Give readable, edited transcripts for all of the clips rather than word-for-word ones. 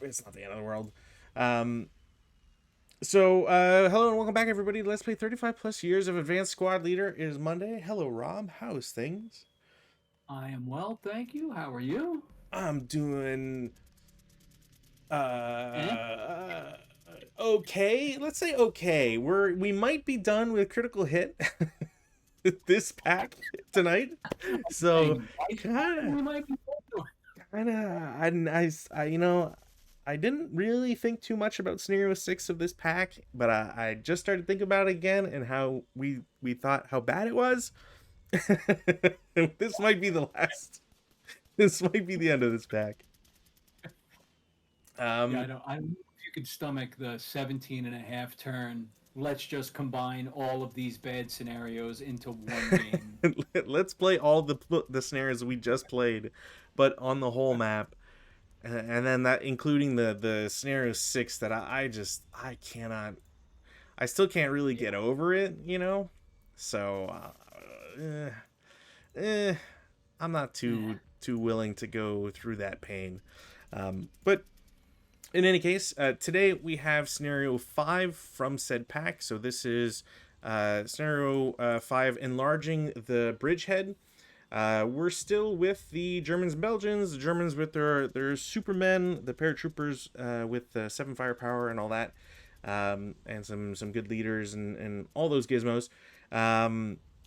it's not the end of the world. Um, hello and welcome back, everybody. Let's play 35 plus years of Advanced Squad Leader. It is Monday. Hello, Rob. How's things? I am well, thank you. How are you? I'm doing Eh? uh okay. Let's say okay. We might be done with Critical Hit this pack tonight. So Saying right now kind we might be both kind of I I didn't really think too much about scenario 6 of this pack, but I just started thinking about it again and how we thought how bad it was. This might be the last. This might be the end of this pack. Yeah, Um, I don't know if you could stomach the 17 and a half turn. Let's just combine all of these bad scenarios into one game. let's play all the scenarios we just played, but on the whole map, and then that including the scenario 6 that I cannot. I still can't really Yeah. get over it, you know. So, eh, eh, I'm not Eh. too willing to go through that pain. But in any case, today we have scenario 5 from said pack. So this is scenario 5, enlarging the bridgehead. We're still with the Germans and Belgians. The Germans with their supermen, the paratroopers with 7 firepower and all that, and some good leaders and all those gizmos.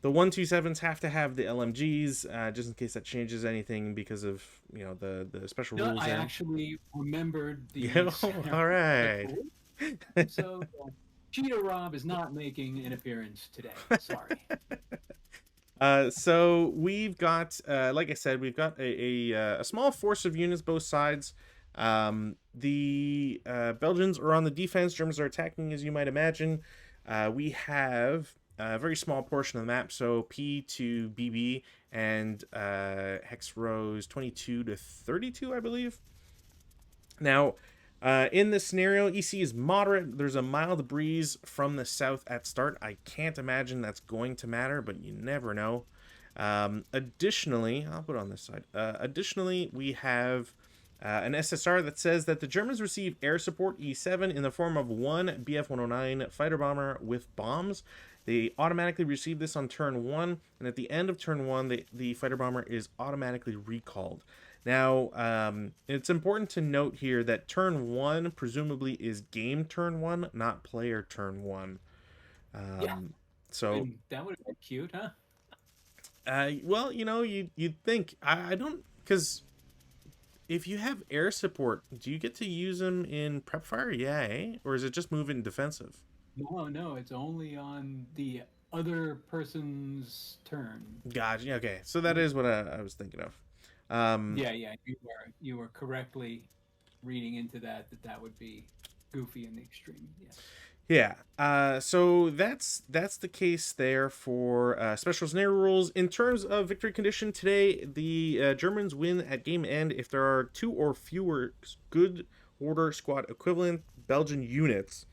The 127s have to have the LMGs just in case that changes anything because of the special No, rules I there. actually remembered Yeah, the scenario all right. correctly. So, Cheetah Rob is not making an appearance today. Sorry. So we've got, like I said, we've got a small force of units both sides. The Belgians are on the defense. Germans are attacking, as you might imagine. We have a very small portion of the map, so P to BB and hex rows 22 to 32, I believe. Now, in this scenario, EC is moderate. There's a mild breeze from the south at start. I can't imagine that's going to matter, but you never know. Additionally, I'll put it on this side. Additionally, we have an SSR that says that the Germans receive air support E7 in the form of one Bf-109 fighter bomber with bombs. They automatically receive this on turn 1, and at the end of turn 1, the fighter bomber is automatically recalled. Now, it's important to note here that turn 1 presumably is game turn 1, not player turn 1. Yeah, Um, so, and that would have been cute, huh? well, you'd think I don't, because if you have air support, do you get to use them in prep fire? Yeah, eh? Or is it just moving defensive? No, no, it's only on the other person's turn. Gotcha. Okay, so that is what I was thinking of. Um, Yeah, yeah, you were correctly reading into that would be goofy in the extreme. Yes. Yeah. So that's the case there for special scenario rules. In terms of victory condition today, the Germans win at game end if there are 2 or fewer good order squad equivalent Belgian units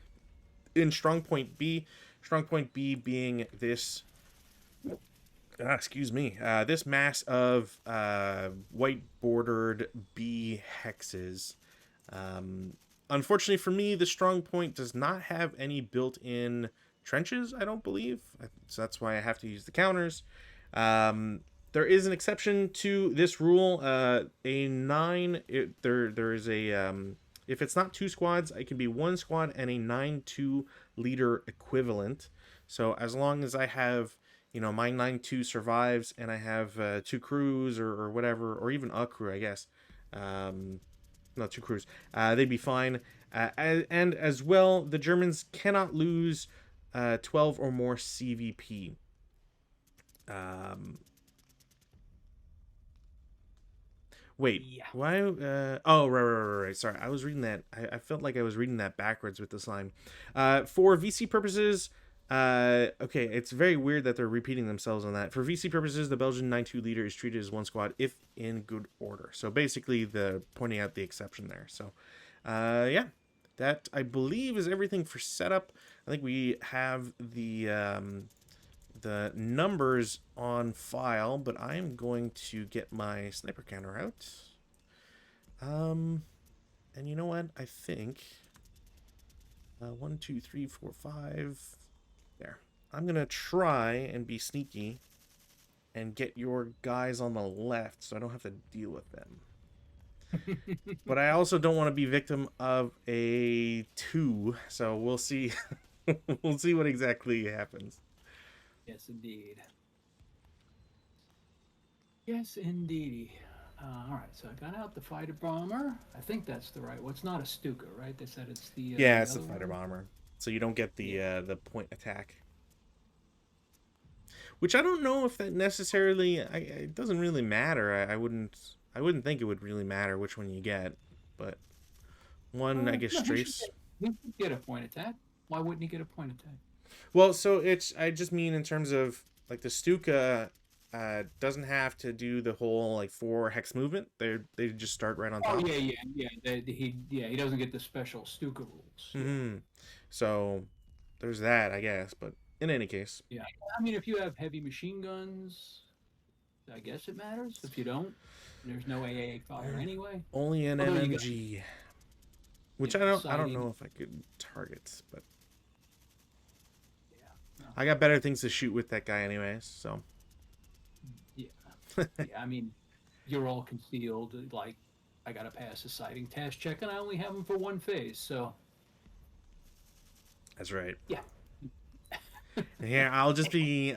in strong point B. Strong point B being this. Excuse me. This mass of white bordered B hexes. Um, Unfortunately for me, the strong point does not have any built-in trenches. I don't believe, so that's why I have to use the counters. There is an exception to this rule. A 9. There is a if it's not 2 squads, it can be 1 squad and a 9-2 leader equivalent. So as long as I have my 9-2 survives and I have 2 crews or whatever, or even a crew, I guess. Not 2 crews. They'd be fine. And as well, the Germans cannot lose 12 or more CVP. Um, Wait, Yeah. why? Oh, right. Sorry, I was reading that. I felt like I was reading that backwards with this line. For VC purposes, okay, it's very weird that they're repeating themselves on that. For VC purposes, the Belgian 9-2 leader is treated as 1 squad if in good order. So basically, the pointing out the exception there. So, yeah, that I believe is everything for setup. I think we have the numbers on file, but I'm going to get my sniper counter out. Um, And you know what? I think 1, 2, 3, 4, 5. There. I'm gonna try and be sneaky and get your guys on the left, so I don't have to deal with them. But I also don't want to be victim of a 2, so we'll see. We'll see what exactly happens. Yes, indeed. Yes, indeed. All right, so I got out the fighter bomber. I think that's the right one. It's not a Stuka, right? They said it's Yeah, the it's the other fighter one. bomber, so you don't get Yeah. the point attack. Which I don't know if that necessarily. It doesn't really matter. I wouldn't think it would really matter which one you get, but one I guess No, strafes. he should get a point attack. Why wouldn't he get a point attack? Well, so it's I just mean in terms of like the Stuka doesn't have to do the whole like 4 hex movement. They just start right on Oh top. he doesn't get the special Stuka rules. Yeah. Hmm. So there's that, I guess. But in any case, Yeah. I mean, if you have heavy machine guns, I guess it matters. If you don't, there's no AA fire anyway. only an Although you got, MMG, you which know, I don't know sighting. if I could target, but Yeah. No, I got better things to shoot with that guy anyways. So yeah. Yeah. I mean, you're all concealed. Like, I got to pass a sighting task check, and I only have them for one phase. So, that's right. yeah. Yeah, I'll just be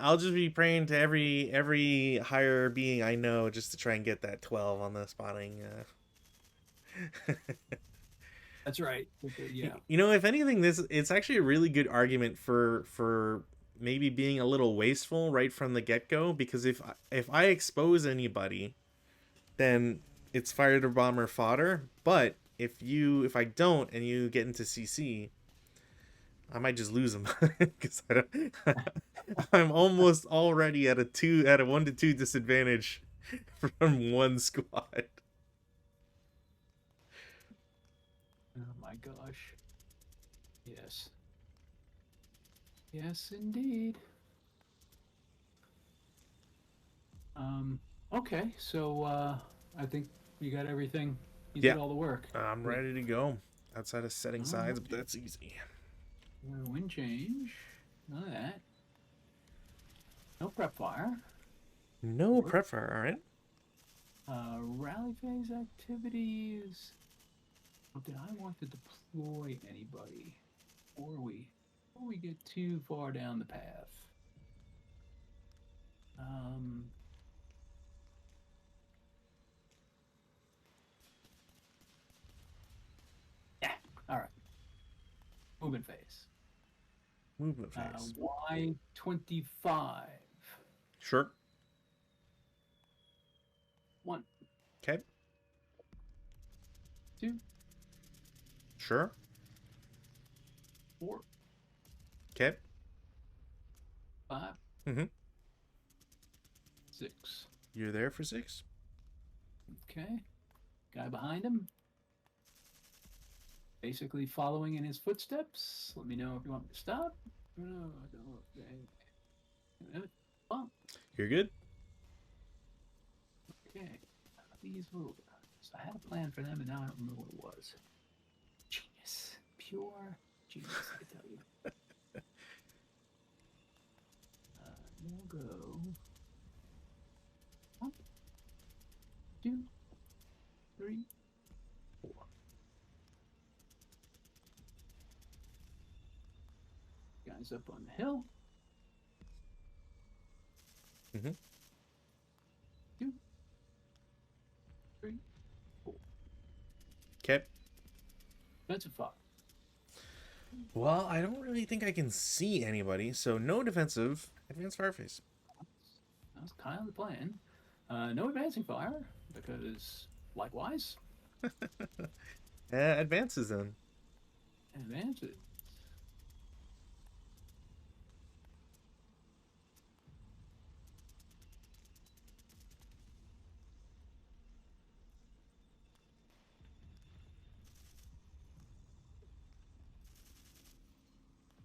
praying to every higher being I know just to try and get that 12 on the spotting. That's right. Yeah. You know, if anything, this it's actually a really good argument for maybe being a little wasteful right from the get go. Because if I expose anybody, then it's fighter bomber fodder. But if I don't and you get into CC, I might just lose them because I'm almost already at a 1 to 2 disadvantage from one squad. Oh my gosh. Yes. Yes, indeed. Okay, so I think you got everything. You Yeah, did all the work. I'm Good. ready to go. Outside of setting All sides, but right. that's easy. Wind change. None of that. No prep fire. No Work. prep fire, all right. Rally phase activities. Oh, did I want to deploy anybody? Before we get too far down the path. Um, yeah. All right. Movement phase. Movement phase. Y25. Sure. One, Okay. two, Sure. 4, Okay. 5, Mm-hmm. 6. You're there for 6. Okay. Guy behind him. Basically following in his footsteps. Let me know if you want me to stop. No, bump. You're good. Okay. These little guys. I had a plan for them, and now I don't remember what it was. Genius. Pure genius, I tell you. We'll go 1, 2, 3, 4. Guys up on the hill. Mm-hmm. 2, 3, 4. Okay. Defensive fire. Well, I don't really think I can see anybody, so no defensive. Advanced fire phase. That was kind of the plan. No advancing fire, because likewise, Advances then. advances.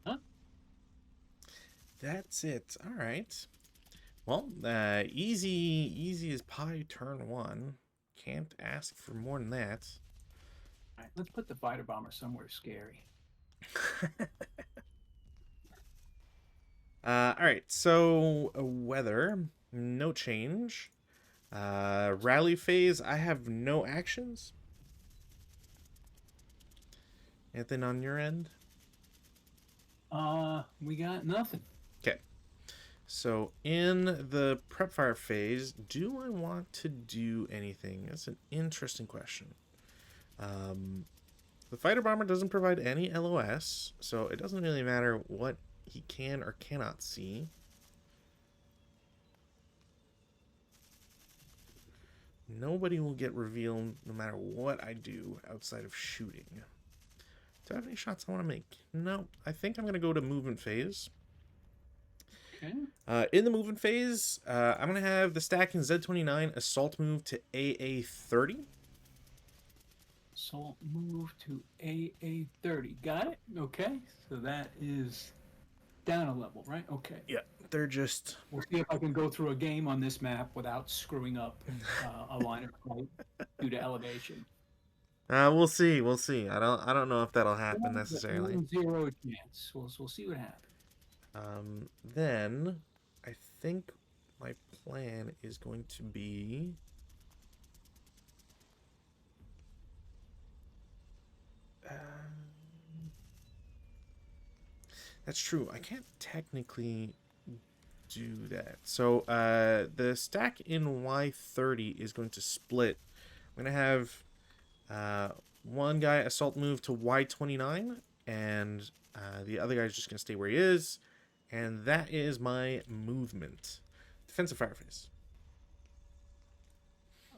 Huh? That's it. All right. Well, easy as pie turn 1. Can't ask for more than that. All right, let's put the fighter bomber somewhere scary. All right, so weather, no change. Rally phase, I have no actions. Anything on your end? We got nothing. Okay. So in the prep fire phase, do I want to do anything? That's an interesting question. Um, the fighter bomber doesn't provide any LOS, so it doesn't really matter what he can or cannot see. Nobody will get revealed no matter what I do outside of shooting. Do I have any shots I want to make? No, I think I'm going to go to movement phase. Okay. In the movement phase, I'm going to have the stack in Z29 assault move to AA30. Assault move to AA30. Got it? Okay. So that is down a level, right? Okay. Yeah, they're just. We'll see if I can go through a game on this map without screwing up a line of sight due to elevation. We'll see. We'll see. I don't know if that'll happen necessarily. 1-0 chance. We'll see what happens. Then I think my plan is going to be. That's true. I can't technically do that. So the stack in Y30 is going to split. I'm going to have one guy assault move to Y29, and the other guy's just going to stay where he is. And that is my movement. Defensive fire phase.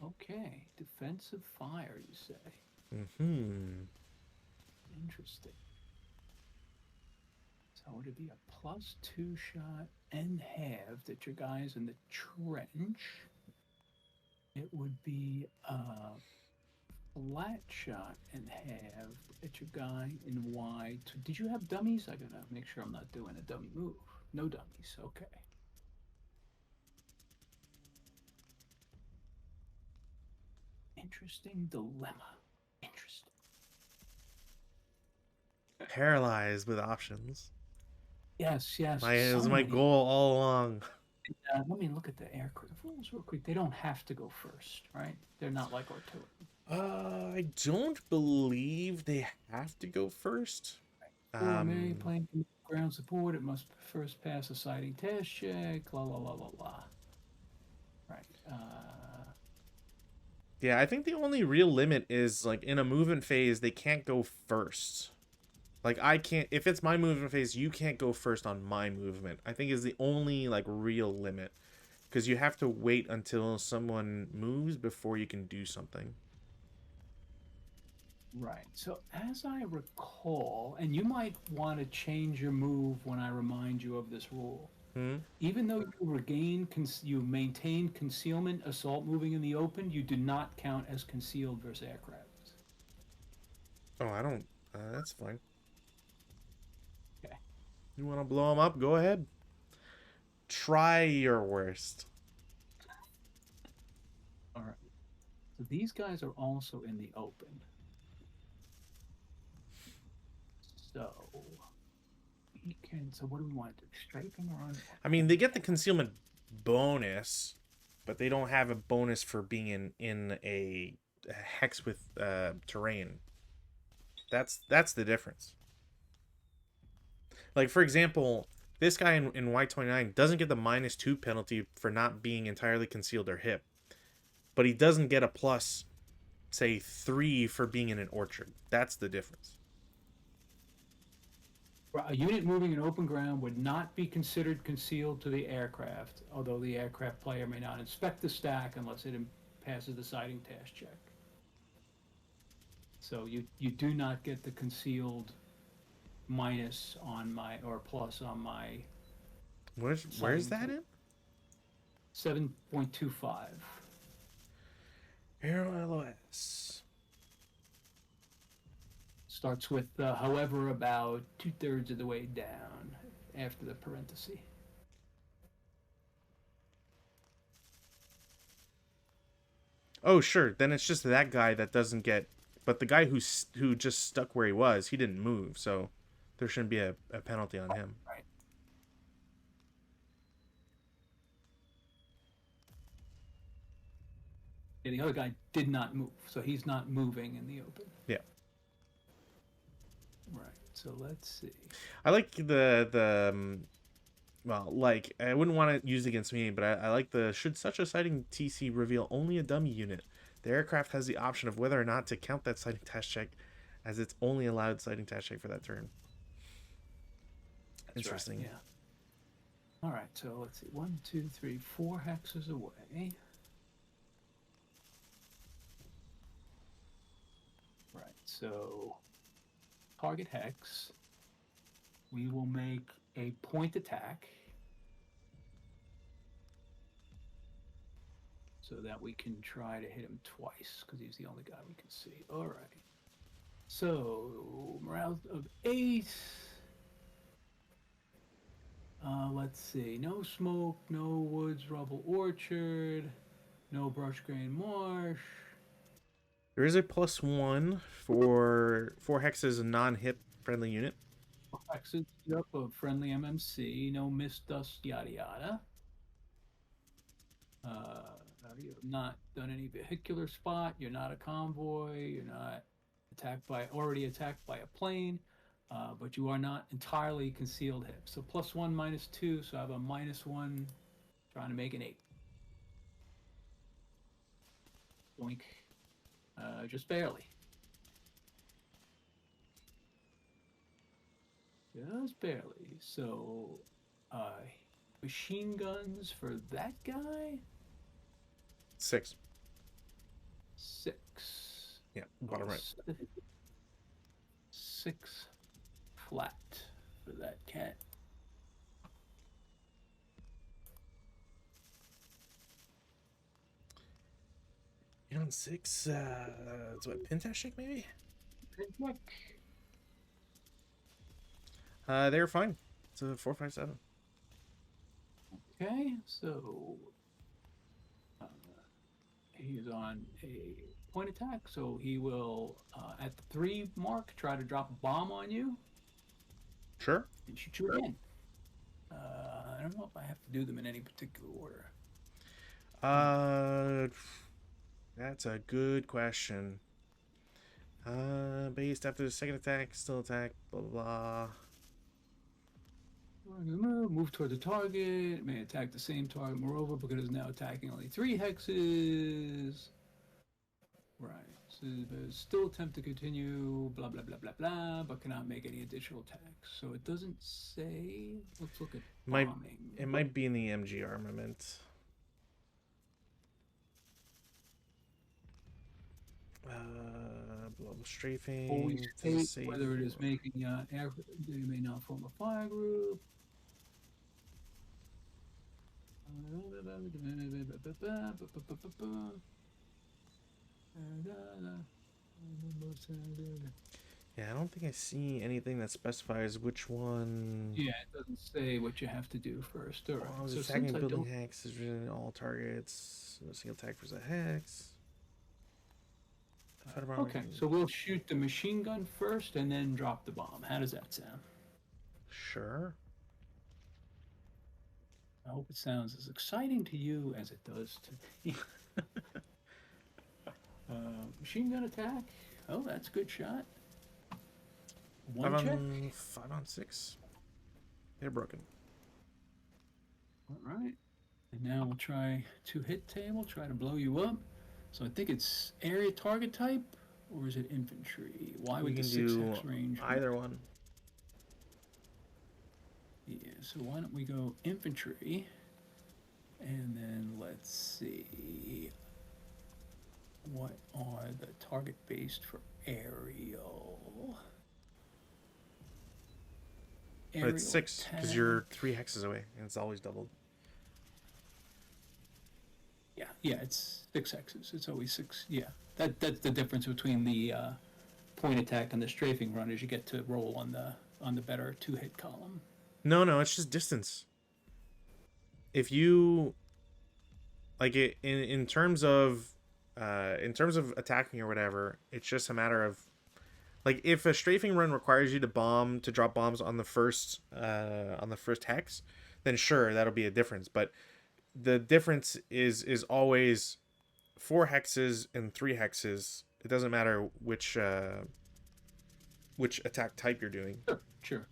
Okay. Defensive fire, you say? Mm-hmm. Interesting. So would it be a +2 shot and halved at your guys in the trench? It would be a flat shot and halved at your guy in Y. Did you have dummies? I gotta make sure I'm not doing a dummy move. No dummies. Okay. Interesting dilemma. Interesting. Paralyzed with options. Yes, yes. It was So my many. goal all along. Let me look at the aircraft rules real quick. They don't have to go first, right? They're not like artillery. I don't believe they have to go first. May plane ground support. It must first pass a sighting test check. La la la la la. Right. Yeah, I think the only real limit is like in a movement phase, they can't go first. Like I can't, if it's my movement phase, you can't go first on my movement. I think is the only like real limit, because you have to wait until someone moves before you can do something. Right. So as I recall, and you might want to change your move when I remind you of this rule. Hmm? Even though you maintain concealment assault moving in the open, you do not count as concealed versus aircraft. Oh, I don't. That's fine. Okay. You want to blow them up? Go ahead. Try your worst. All right. So these guys are also in the open. So we can. So what do we want to do? Strafing or on? I mean, they get the concealment bonus, but they don't have a bonus for being in a hex with terrain. That's the difference. Like for example, this guy in Y29 doesn't get the -2 penalty for not being entirely concealed or hip, but he doesn't get a plus, say 3 for being in an orchard. That's the difference. A unit moving in open ground would not be considered concealed to the aircraft, although the aircraft player may not inspect the stack unless it passes the sighting task check. So you do not get the concealed minus on my or plus on my Where's that in? 7.25. Aero LOS. Starts with, however, about 2/3 of the way down after the parenthesis. Oh, sure. Then it's just that guy that doesn't get But the guy who just stuck where he was, he didn't move, so there shouldn't be a penalty on him. Right. Yeah, the other guy did not move, so he's not moving in the open. Yeah. Right. So let's see. I like the well, like I wouldn't want to use it against me, but I like the should such a sighting TC reveal only a dummy unit. The aircraft has the option of whether or not to count that sighting test check, as it's only allowed sighting test check for that turn. That's Interesting. right, yeah. All right. So let's see. 1, 2, 3, 4 hexes away. Right. So target hex. We will make a point attack so that we can try to hit him twice because he's the only guy we can see. All right. So morale of 8. Let's see. No smoke, no woods, rubble, orchard, no brush, grain, marsh. There is a +1 for 4 hexes, a non-hip friendly unit. Exit up of friendly MMC, no mist, dust, yada yada. You have not done any vehicular spot. You're not a convoy. You're not already attacked by a plane. But you are not entirely concealed hip. So +1, -2. So I have a -1, trying to make an 8. Boink. Just barely. Just barely. So, machine guns for that guy? 6. 6. Yeah, bottom right. 6 flat for that cat. You on 6? It's what, Pentastic maybe? They're fine. It's a 457. Okay, so he's on a point attack, so he will at the 3 mark try to drop a bomb on you. Sure. And shoot you again. I don't know if I have to do them in any particular order. That's a good question. Based after the second attack, still attack, blah blah blah. Move toward the target. May attack the same target. Moreover, because it's now attacking only 3 hexes. Right. So still attempt to continue. Blah blah blah blah blah. But cannot make any additional attacks. So it doesn't say. Let's look at bombing. It might be in the MG armament. Global strafing. Always state whether it is making they may not form a fire group. Yeah, I don't think I see anything that specifies which one. Yeah, it doesn't say what you have to do first. All right. I was attacking building hex is really all targets. No single attack for the hex. Okay, so we'll shoot the machine gun first and then drop the bomb. How does that sound? Sure. I hope it sounds as exciting to you as it does to me. Machine gun attack. Oh, that's a good shot. 1 check. 5 on 6. They're broken. All right. And now we'll try 2-hit table, try to blow you up. So I think it's area target type, or is it infantry? Why would the 6-hex range? Either one. Yeah, so why don't we go infantry, and then let's see, what are the target based for aerial? But it's 6 because you're 3 hexes away, and it's always doubled. Yeah, it's 6 hexes. It's always 6. Yeah, that's the difference between the point attack and the strafing run, is you get to roll on the better 2-hit column. No, it's just distance. If you like it in terms of in terms of attacking or whatever, it's just a matter of like if a strafing run requires you to drop bombs on the first hex, then sure that'll be a difference. But the difference is always 4 hexes and 3 hexes. It doesn't matter which attack type you're doing, Sure, sure.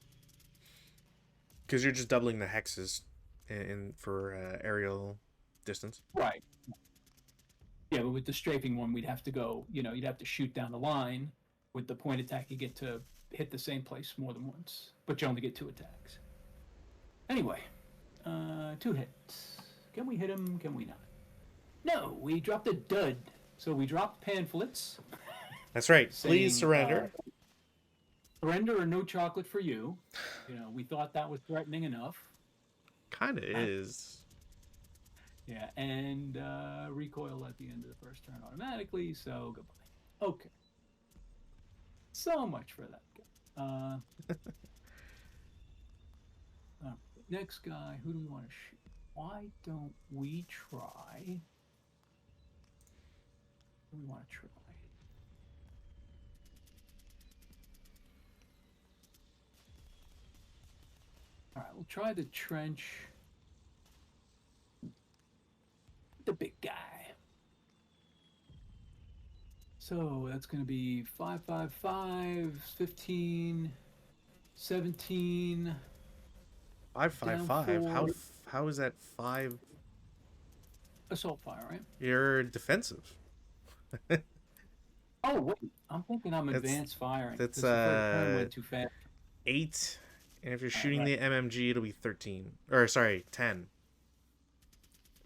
because you're just doubling the hexes for aerial distance. Right. Yeah, but with the strafing one, we'd have to go. You'd have to shoot down the line. With the point attack, you get to hit the same place more than once, but you only get 2 attacks. Anyway, 2 hits. Can we hit him? Can we not? No, we dropped a dud. So we dropped pamphlets. That's right. Saying, Please surrender. Surrender or no chocolate for you. We thought that was threatening enough. Kind of is. Yeah, and recoil at the end of the first turn automatically, so goodbye. Okay. So much for that guy. Next guy, who do we want to shoot? Why don't we try? Who do we want to try? All right, we'll try the trench. The big guy. So that's going to be 5, 5, 5, 15, 17. 5, 5, 5. How is that 5? Assault fire, right? You're defensive. Oh wait, I'm thinking I'm advanced firing. That's the first turn went too fast. 8, and if you're shooting the MMG, it'll be 13. Or sorry, 10.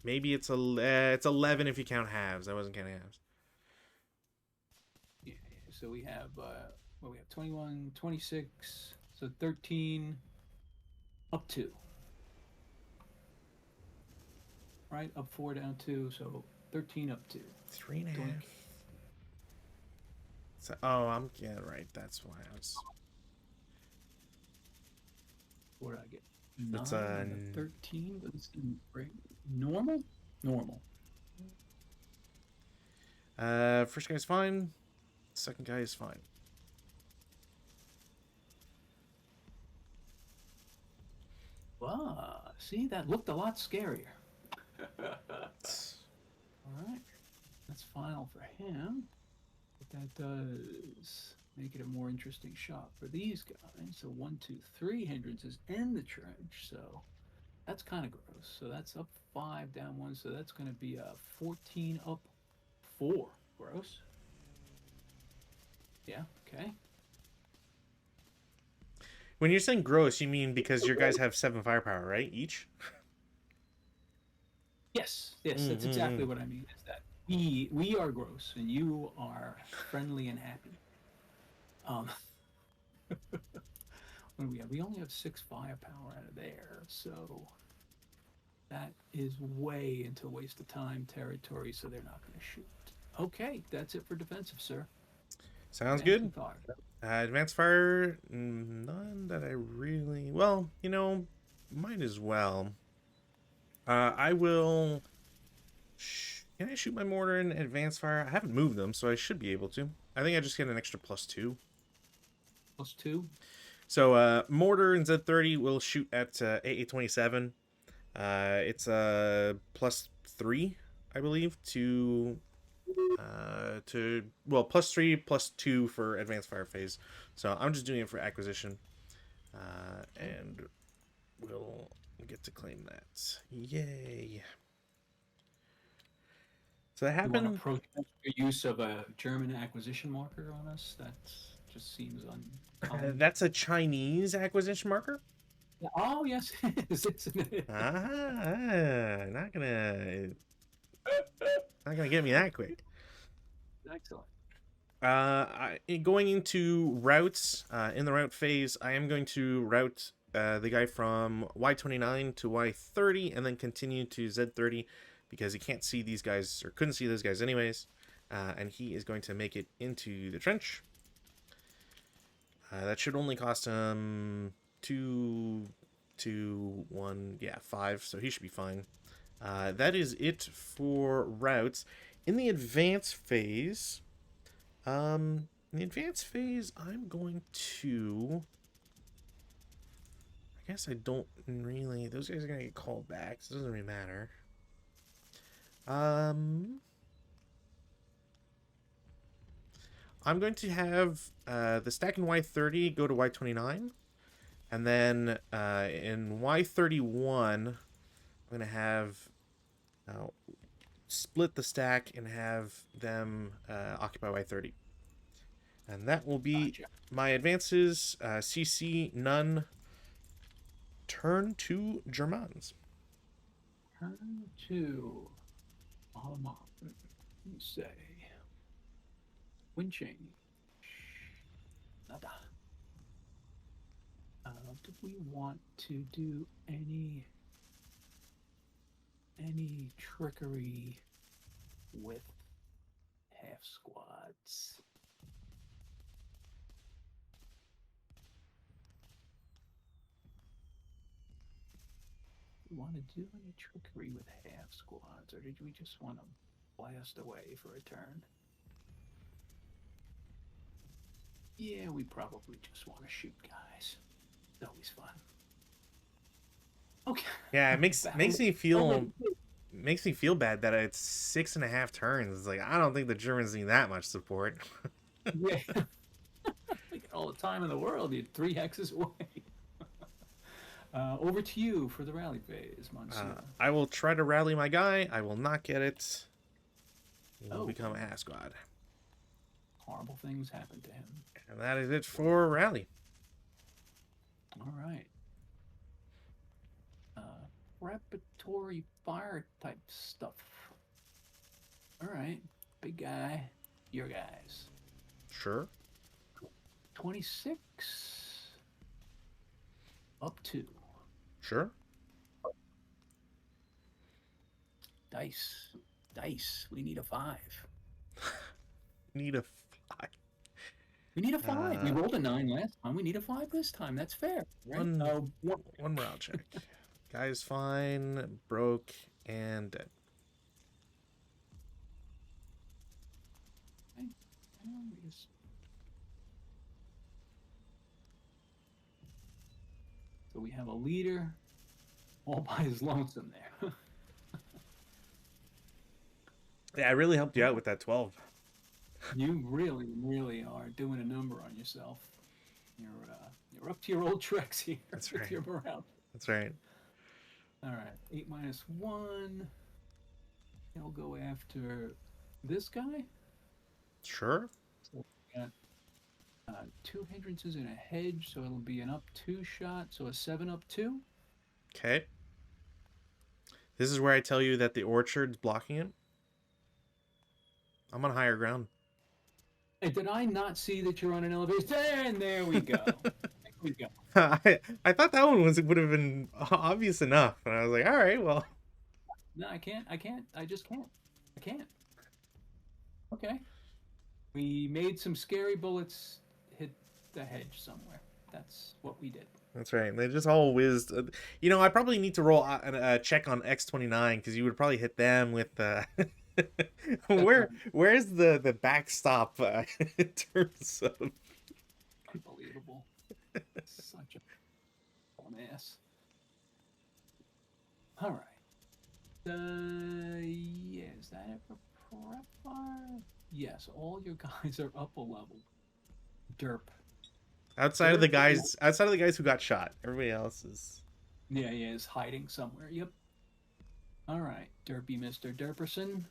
Maybe it's 11 if you count halves. I wasn't counting halves. Yeah, so we have 21, 26, so 13, up 2. Right, up 4, down 2, so 13 up 2. 3.5. So, right. That's why I was. What did I get? It's 13. But it's normal. Normal. First guy's fine. Second guy is fine. Ah, see, that looked a lot scarier. All right, that's final for him. But that does make it a more interesting shot for these guys. So 1, 2, 3 hindrances in the trench. So that's kind of gross. So that's up 5, down 1. So that's going to be a 14 up 4. Gross. Yeah. Okay. When you're saying gross, you mean because your guys have 7 firepower, right? Each? Yes, that's exactly what I mean. Is that we are gross and you are friendly and happy. What do we have? We only have 6 firepower out of there, so that is way into waste of time territory. So they're not going to shoot. Okay, that's it for defensive, sir. Sounds good. Advanced fire, none that I really. Well, might as well. I will. Can I shoot my mortar in advanced fire? I haven't moved them, so I should be able to. I think I just get an extra +2. +2. So mortar in Z30 will shoot at AA27. It's +3, I believe, to +3 +2 for advanced fire phase. So I'm just doing it for acquisition, and we'll get to claim that. Yay! So that happened. You want to protest your use of a German acquisition marker on us? That just seems uncommon. That's a Chinese acquisition marker. Oh yes, it is, isn't it? Not gonna get me that quick. Excellent. Going into routes, in the route phase, I am going to route the guy from Y29 to Y30 and then continue to Z30 because he can't see these guys, or couldn't see those guys anyways, and he is going to make it into the trench. That should only cost him 2, 1, 5, so he should be fine. That is it for routes. In the advance phase, in the advance phase, I'm going to. I guess I don't really. Those guys are gonna get called back. So it doesn't really matter. Um, I'm going to have the stack in Y30 go to Y29, and then in Y31, I'm gonna have split the stack and have them occupy Y30. And that will be Gotcha. my advances. CC none. Turn to Germans. Turn to Almont. Let me say. Winching. Nada. Do we want to do any trickery with half squads? Do we want to do any trickery with half squads, or did we just want to blast away for a turn? Yeah, we probably just want to shoot guys. It's always fun. Okay. Yeah, it makes me feel Over. makes me feel bad that it's 6.5 turns. It's like I don't think the Germans need that much support. Yeah. We got all the time in the world. You're 3 hexes away. Over to you for the rally phase, Monsieur. I will try to rally my guy. I will not get it. He will Oh. become a squad. Horrible things happen to him. And that is it for rally. All right. Preparatory fire type stuff. All right. Big guy. Your guys. Sure. 26. Up 2. Sure. Dice. Dice. We need a 5. Need a 5. We need a 5. We rolled a 9 last time. We need a 5 this time. That's fair. Right? One morale check. Guy's fine, broke, and dead. Okay. So we have a leader all by his lonesome there. Yeah, I really helped you out with that 12. You really, really are doing a number on yourself. You're up to your old tricks here. That's with right. your morale. That's right. All right, 8 minus 1. He'll go after this guy. Sure. So we got 2 hindrances and a hedge, so it'll be an up 2 shot, so a 7 up 2. Okay. This is where I tell you that the orchard's blocking it. I'm on higher ground. Hey, did I not see that you're on an elevator? And there we go. There we go. I thought that one would have been obvious enough, and I was like, all right, well. No, I can't. I just can't. I can't. Okay. We made some scary bullets hit the hedge somewhere. That's what we did. That's right. They just all whizzed. You know, I probably need to roll a check on X29 because you would probably hit them with where's the backstop in terms of Unbelievable. Such a ass. All right. Yeah, is that it for prep fire? Yes, all your guys are up a level. Derp. outside of the guys who got shot. Everybody else is Yeah, is hiding somewhere. Yep. All right, Derpy Mr. Derperson.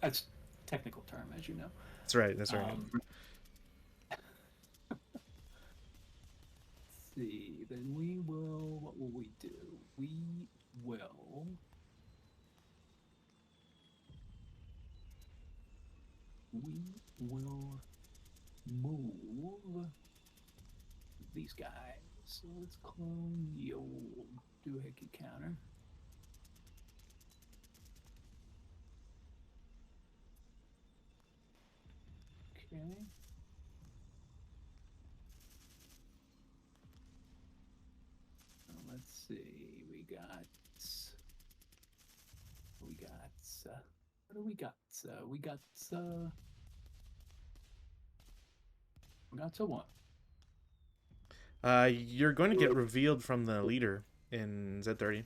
That's a technical term, as you know. That's right. That's right. Let's see. Then we will. What will we do? We will. Move these guys. So let's clone the old doohickey counter. Okay. Let's see. We got What do we got? We got what? You're going to get revealed from the leader in Z30.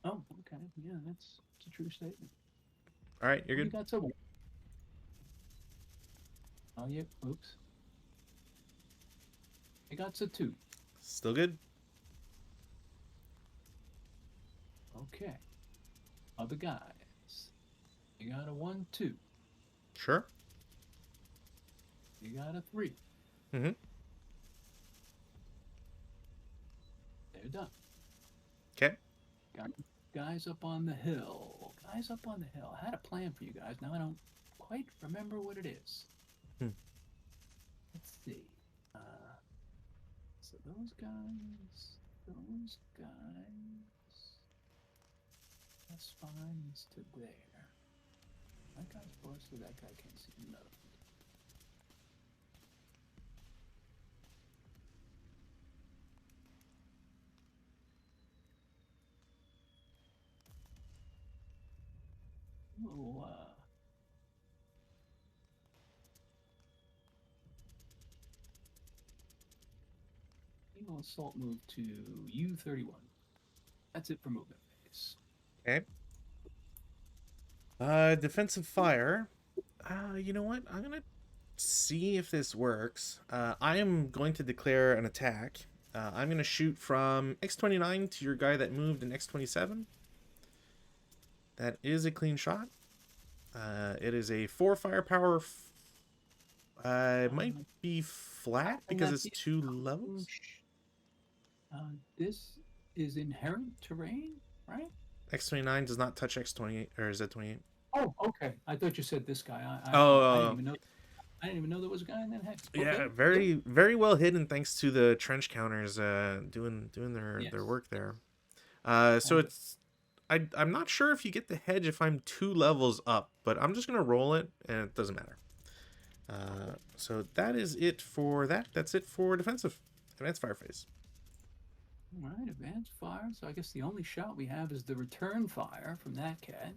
Oh, okay. Yeah, that's a true statement. All right, you're We good. got someone. Oh, yeah. Oops. I got a 2. Still good. Okay. Other guys. You got a 1, 2. Sure. You got a 3. Mm-hmm. They're done. Okay. Got guys up on the hill. Guys up on the hill. I had a plan for you guys. Now I don't quite remember what it is. Hmm. Let's see. So those guys. That's fine to there. That guy's busted. That guy can't see nothing. Little, Eagle Assault move to U31. That's it for movement phase. Okay. Defensive fire. You know what? I'm gonna see if this works. I am going to declare an attack. I'm gonna shoot from X29 to your guy that moved in X27. That is a clean shot. It is a 4 firepower. It might be flat because it's 2 levels. This is inherent terrain, right? X29 does not touch X28 or Z28. Oh, okay. I thought you said this guy. I didn't even know. I didn't even know there was a guy in that hex. Okay. Yeah, very well hidden thanks to the trench counters doing their work there. So it's I'm not sure if you get the hedge if I'm 2 levels up, but I'm just gonna roll it and it doesn't matter. So that is it for that. That's it for defensive. Advanced fire phase. All right, advanced fire. So I guess the only shot we have is the return fire from that cat,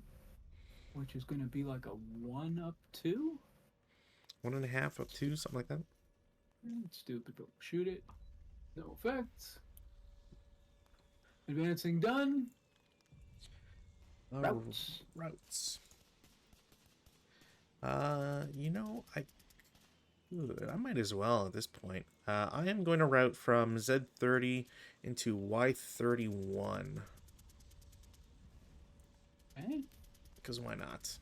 which is going to be like a 1 up 2. 1.5 up 2, something like that. Stupid, but shoot it. No effects. Advancing done. Routes. Routes. You know, I might as well at this point. I am going to route from Z30 into Y31. Okay. Because why not?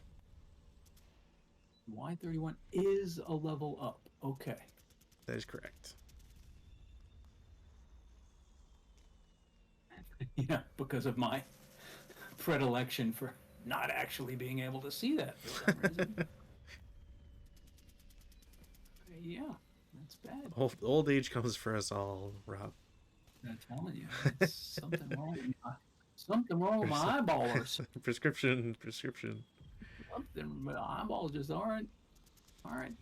Y31 is a level up. Okay. That is correct. Yeah, because of my predilection for not actually being able to see that for some reason. Yeah, that's bad. Old age comes for us all, Rob. I'm telling you, it's something wrong. Something wrong with my eyeballers. Prescription. Something, my eyeballs just aren't. All right,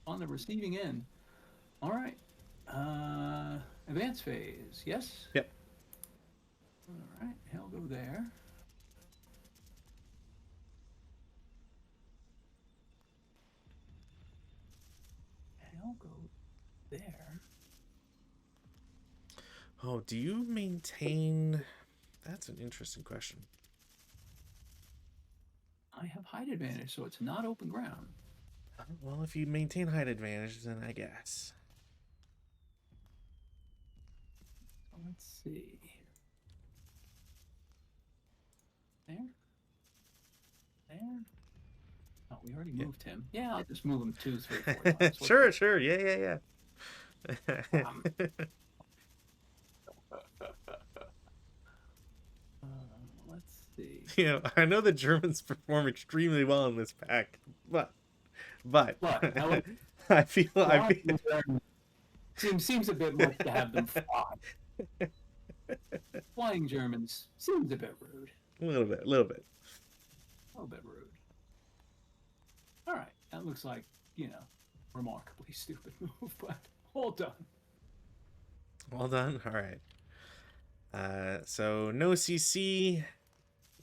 on the receiving end. All right. Advanced phase. Yes. Yep. All right. He'll go there. He'll go there. Oh, do you maintain? That's an interesting question. I have height advantage, so it's not open ground. Well, if you maintain height advantage, then I guess. So let's see. There. Oh, we already moved him. Yeah, I'll just move him 2, 3, 4 times. Sure. Yeah. Let's see. You know, I know the Germans perform extremely well in this pack, but I feel seems a bit much to have them fly. Flying Germans seems a bit rude. a little bit. A little bit rude. All right, that looks like, remarkably stupid move, but all done. All done. All right. So no CC.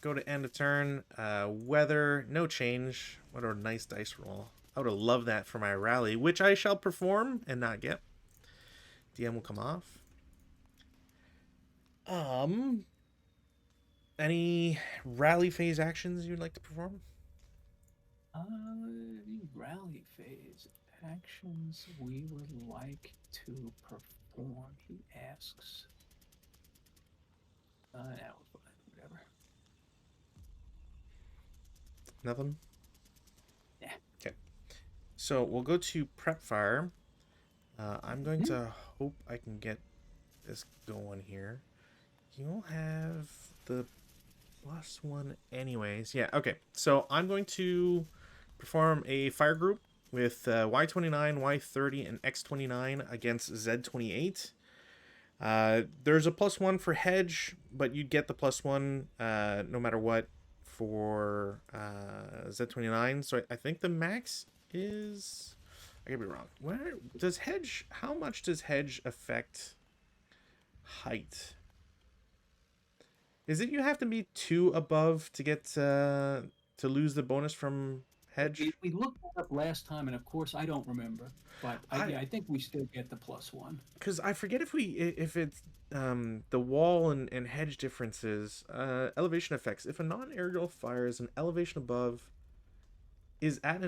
go to end of turn. Weather, no change. What a nice dice roll. I would have loved that for my rally, which I shall perform and not get. DM will come off. Any rally phase actions you'd like to perform? The rally phase actions we would like to perform, he asks. That was fine, whatever. Nothing? Yeah. Okay. So we'll go to prep fire. I'm going to hope I can get this going here. You'll have the +1 anyways. Yeah, okay. So I'm going to perform a fire group with Y29, Y30, and X29 against Z28. There's a +1 for hedge, but you'd get the +1 no matter what for Z29. So I think the max is... I could be wrong. Where does hedge... How much does hedge affect height? Is it you have to be 2 above to get to lose the bonus from hedge? We looked that up last time, and of course I don't remember, but I think we still get the +1. Because I forget if it's the wall and hedge differences. Elevation effects. If a non-aerial fire is at an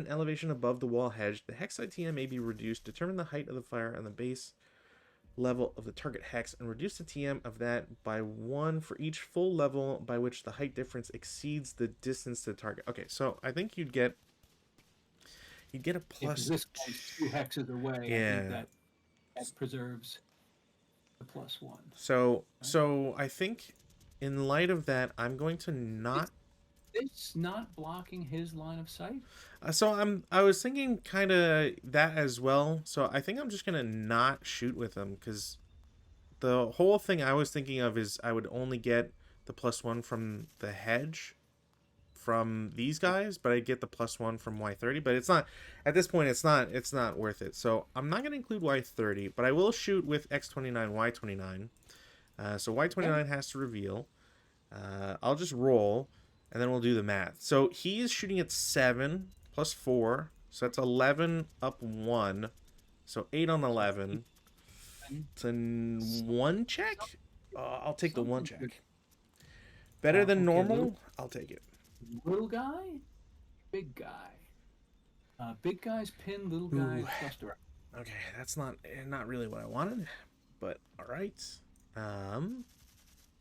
elevation above the wall hedge, the hex ITM may be reduced. Determine the height of the fire on the base level of the target hex and reduce the TM of that by 1 for each full level by which the height difference exceeds the distance to the target. Okay, so I think you'd get a plus. If this guy's 2 hexes away, Yeah. I think that preserves the +1. So I think in light of that, I'm going to not. It's not blocking his line of sight. I was thinking kind of that as well. So I think I'm just gonna not shoot with him because the whole thing I was thinking of is I would only get the +1 from the hedge from these guys, but I get the +1 from Y30. But it's not at this point. It's not worth it. So I'm not gonna include Y30, but I will shoot with X29, Y29. So Y29 has to reveal. I'll just roll. And then we'll do the math. So he is shooting at 7 plus 4. So that's 11 up 1. So 8 on 11. It's a 1 check? I'll take the 1 check. Better than normal? I'll take it. Little guy? Big guy. Big guys pin, little guys cluster. Okay, that's not really what I wanted. But, alright.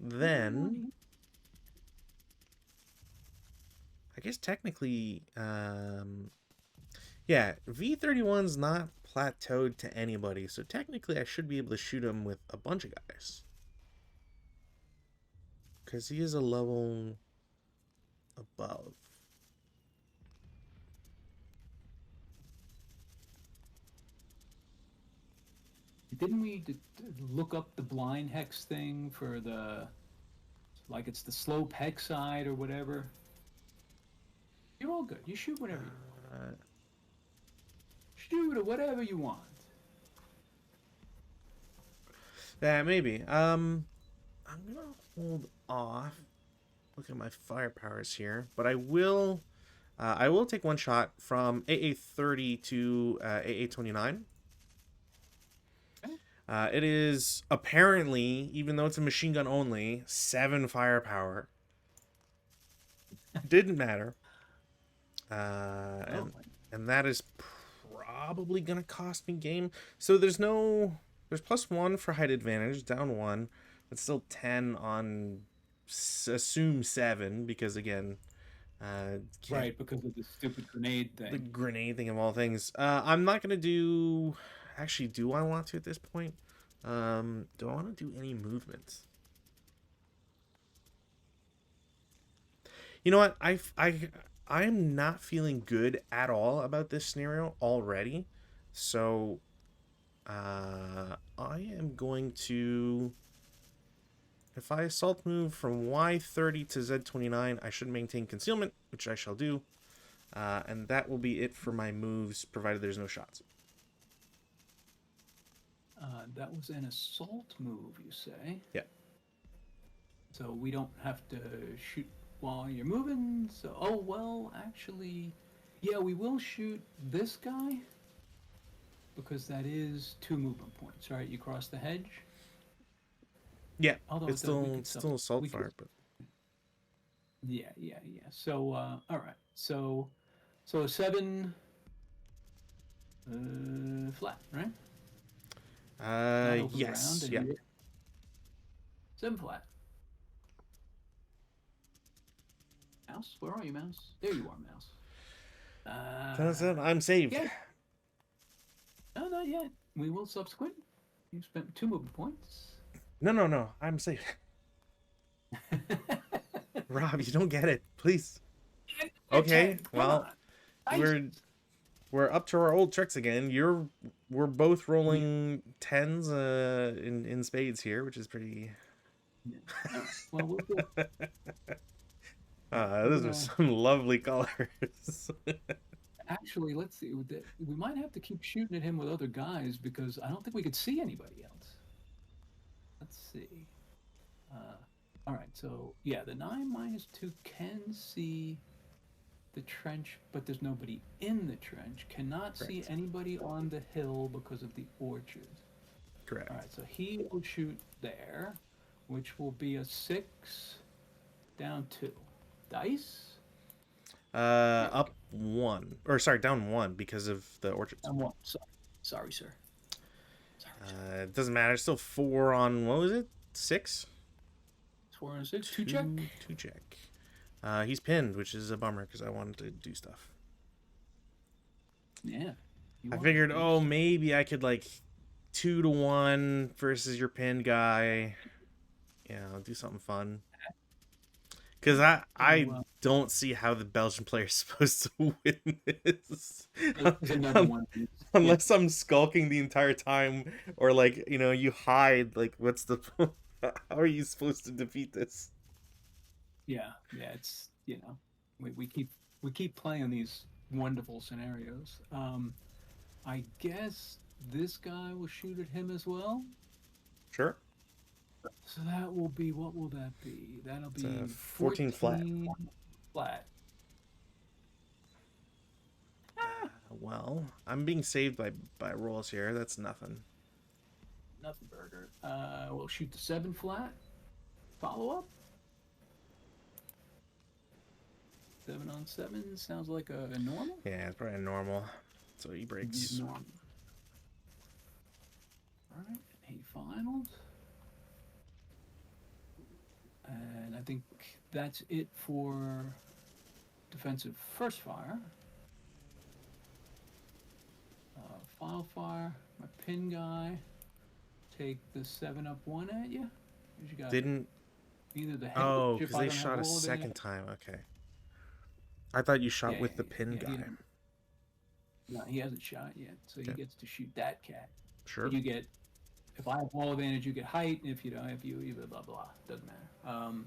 Then... I guess technically, yeah, V31's not plateaued to anybody, so technically I should be able to shoot him with a bunch of guys. Because he is a level above. Didn't we look up the blind hex thing for the, like it's the slope hex side or whatever? You're all good. You shoot whatever you want. Shoot at whatever you want. Yeah, maybe. I'm gonna hold off. Look at my firepowers here, but I will take 1 shot from AA30 to AA29. Okay. It is apparently, even though it's a machine gun only, 7 firepower. Didn't matter. And that is probably gonna cost me game. So there's +1 for height advantage, down 1, but still 10 on assume 7 because again, right, because of the stupid grenade thing. The grenade thing of all things. I'm not gonna do. Actually, do I want to at this point? Do I want to do any movement? You know what? I am not feeling good at all about this scenario already. So I am going to... If I assault move from Y30 to Z29, I should maintain concealment, which I shall do. And that will be it for my moves, provided there's no shots. That was an assault move, you say? Yeah. So we don't have to shoot while you're moving. So, oh well, actually, yeah, we will shoot this guy because that is 2 movement points, right? You cross the hedge. Yeah, Although it's it does, we still could it's still assault we could, fire, but yeah, yeah, yeah. So, all right. So 7 flat, right? Not open ground, yes, and yeah. you 7 flat. Mouse, where are you, mouse? There you are, mouse. That's it. Uh, I'm saved. yeah. No, not yet. We will subsequent. You spent 2 movement points. No. I'm saved. Rob, you don't get it. Please. Get Okay, 10. Come on. well, Nice. we're up to our old tricks again. We're both Yeah. rolling tens in spades here, which is pretty. Yeah. All right. Well, we'll go. All right. We're Those are gonna some lovely colors. actually let's see. We might have to keep shooting at him with other guys because I don't think we could see anybody else. Let's see. Uh, all right. So yeah, the 9-2 can see the trench, but there's nobody in the trench. Cannot see Correct. anybody on the hill because of the orchard. Correct. All right, so he will shoot there, which will be a 6 down 2. Dice? There we Up go. one, or sorry, down one because of the orchards. Down 1. Sorry. Sorry, sir. Sorry, sir. It doesn't matter. Still four on what was it? Six. It's 4 and 6. 2 check. Two check. He's pinned, which is a bummer because I wanted to do stuff. Yeah. I want figured, to do oh, stuff. maybe I could like 2-1 versus your pinned guy. Yeah, I'll do something fun. Because I So, don't see how the Belgian player is supposed to win this. it's another one of these. Yeah. Unless I'm skulking the entire time, or like, you hide. Like, what's the. How are you supposed to defeat this? Yeah. Yeah. It's, we keep playing these wonderful scenarios. I guess this guy will shoot at him as well. Sure. So that will be, what will that be? That'll It's a be 14 flat. 14 flat. Ah, Well, I'm being saved by rolls here. That's nothing. nothing burger. We'll shoot the 7 flat. Follow up. 7 on 7 sounds like a normal. Yeah, it's probably normal. So he breaks. Normal. All right, he finals. And I think that's it for defensive first fire. Final fire, my pin guy. Take the 7 up 1 at you. You got Didn't. either the head. Oh, If because I they don't have shot a roll of second it. time. Okay. I thought you shot Yeah, with the yeah, pin yeah, guy. no, he hasn't shot yet, so he Okay. gets to shoot that cat. Sure. But you get, if I have wall advantage, you get height. If you don't, if you either blah blah, doesn't matter.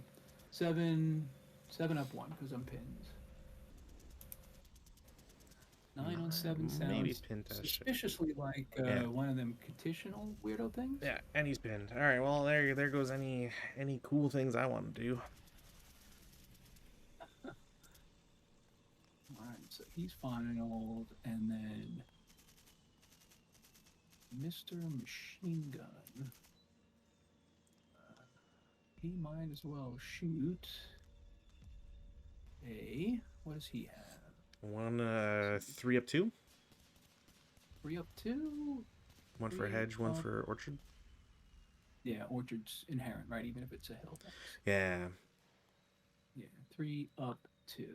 7 up 1 because I'm pinned. 9 on 7 Maybe sounds pin test. suspiciously like Yeah. one of them conditional weirdo things. Yeah, and he's pinned. All right. Well, there goes any cool things I want to do. All right, so he's finaled, and then Mr. Machine Gun. He might as well shoot a. What does he have? One 3 up 2. 3 up 2. One for 3 hedge. One up. for orchard. Yeah, orchard's inherent, right? Even if it's a hill. Yeah. Yeah, 3 up 2.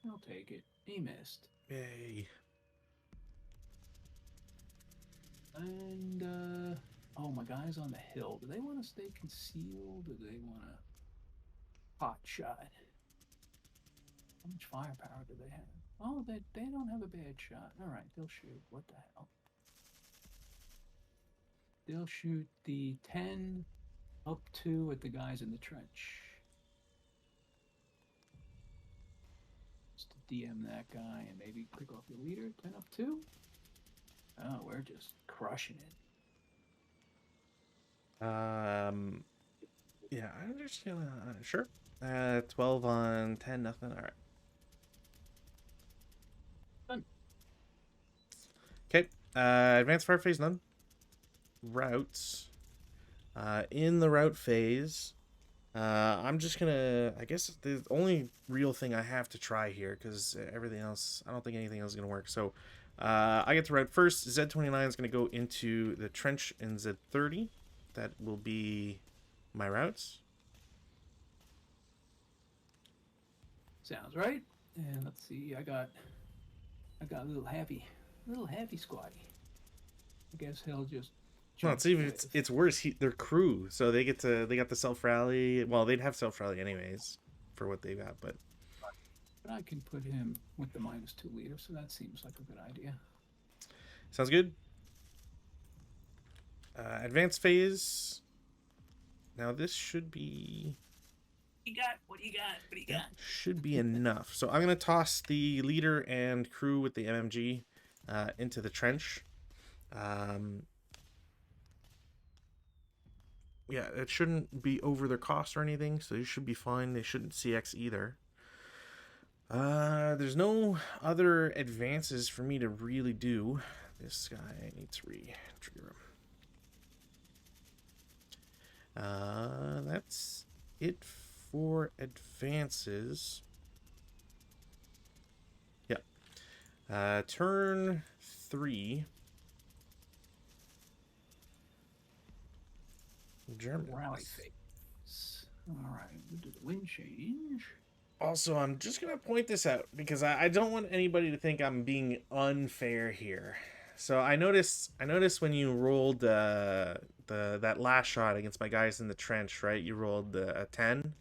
I'll take it. He missed. Yay. And oh, my guy's on the hill. Do they want to stay concealed, or do they want to hot shot? How much firepower do they have? Oh, they don't have a bad shot. All right, they'll shoot. What the hell? They'll shoot the 10 up 2 at the guys in the trench. Just to DM that guy and maybe click off your leader. 10 up 2. Oh, we're just crushing it. Yeah, I understand. Sure. 12 on 10, nothing. All right. Done. Okay. Advanced fire phase, none. Routes. In the route phase, I'm just gonna. I guess the only real thing I have to try here, because everything else, I don't think anything else is gonna work. So, I get to route first. Z29 is gonna go into the trench in Z30. That will be my routes. Sounds right. And let's see, I got a little happy squatty. I guess he'll just Well, jump it's even with. it's worse. They're crew, so they got the self rally. Well, they'd have self rally anyways for what they got, but But I can put him with the -2 leader, so that seems like a good idea. sounds good. Advanced phase. Now this should be. You got what do you got? What do you got? Should be enough. So I'm gonna toss the leader and crew with the MMG into the trench. Yeah, it shouldn't be over their cost or anything, so they should be fine. They shouldn't CX either. There's no other advances for me to really do. This guy needs to re-trigger him. That's it for advances. Yeah. Turn 3. German. Rally phase. All right, we'll do the wind change. Also, I'm just gonna point this out because I don't want anybody to think I'm being unfair here. So I noticed when you rolled that last shot against my guys in the trench, right? You rolled a 10,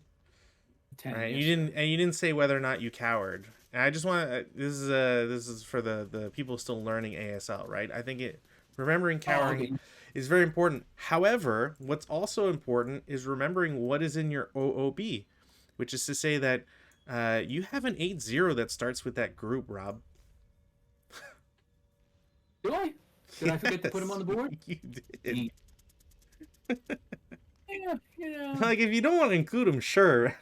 10. right? Yes, You didn't say whether or not you cowered. And I just want this is for the people still learning ASL, right? I think remembering cowering okay. is very important. However, what's also important is remembering what is in your OOB, which is to say that you have an 8-0 that starts with that group, Rob. Do I? Did I forget to put him on the board? You did. Yeah, you know. Like, if you don't want to include them, sure.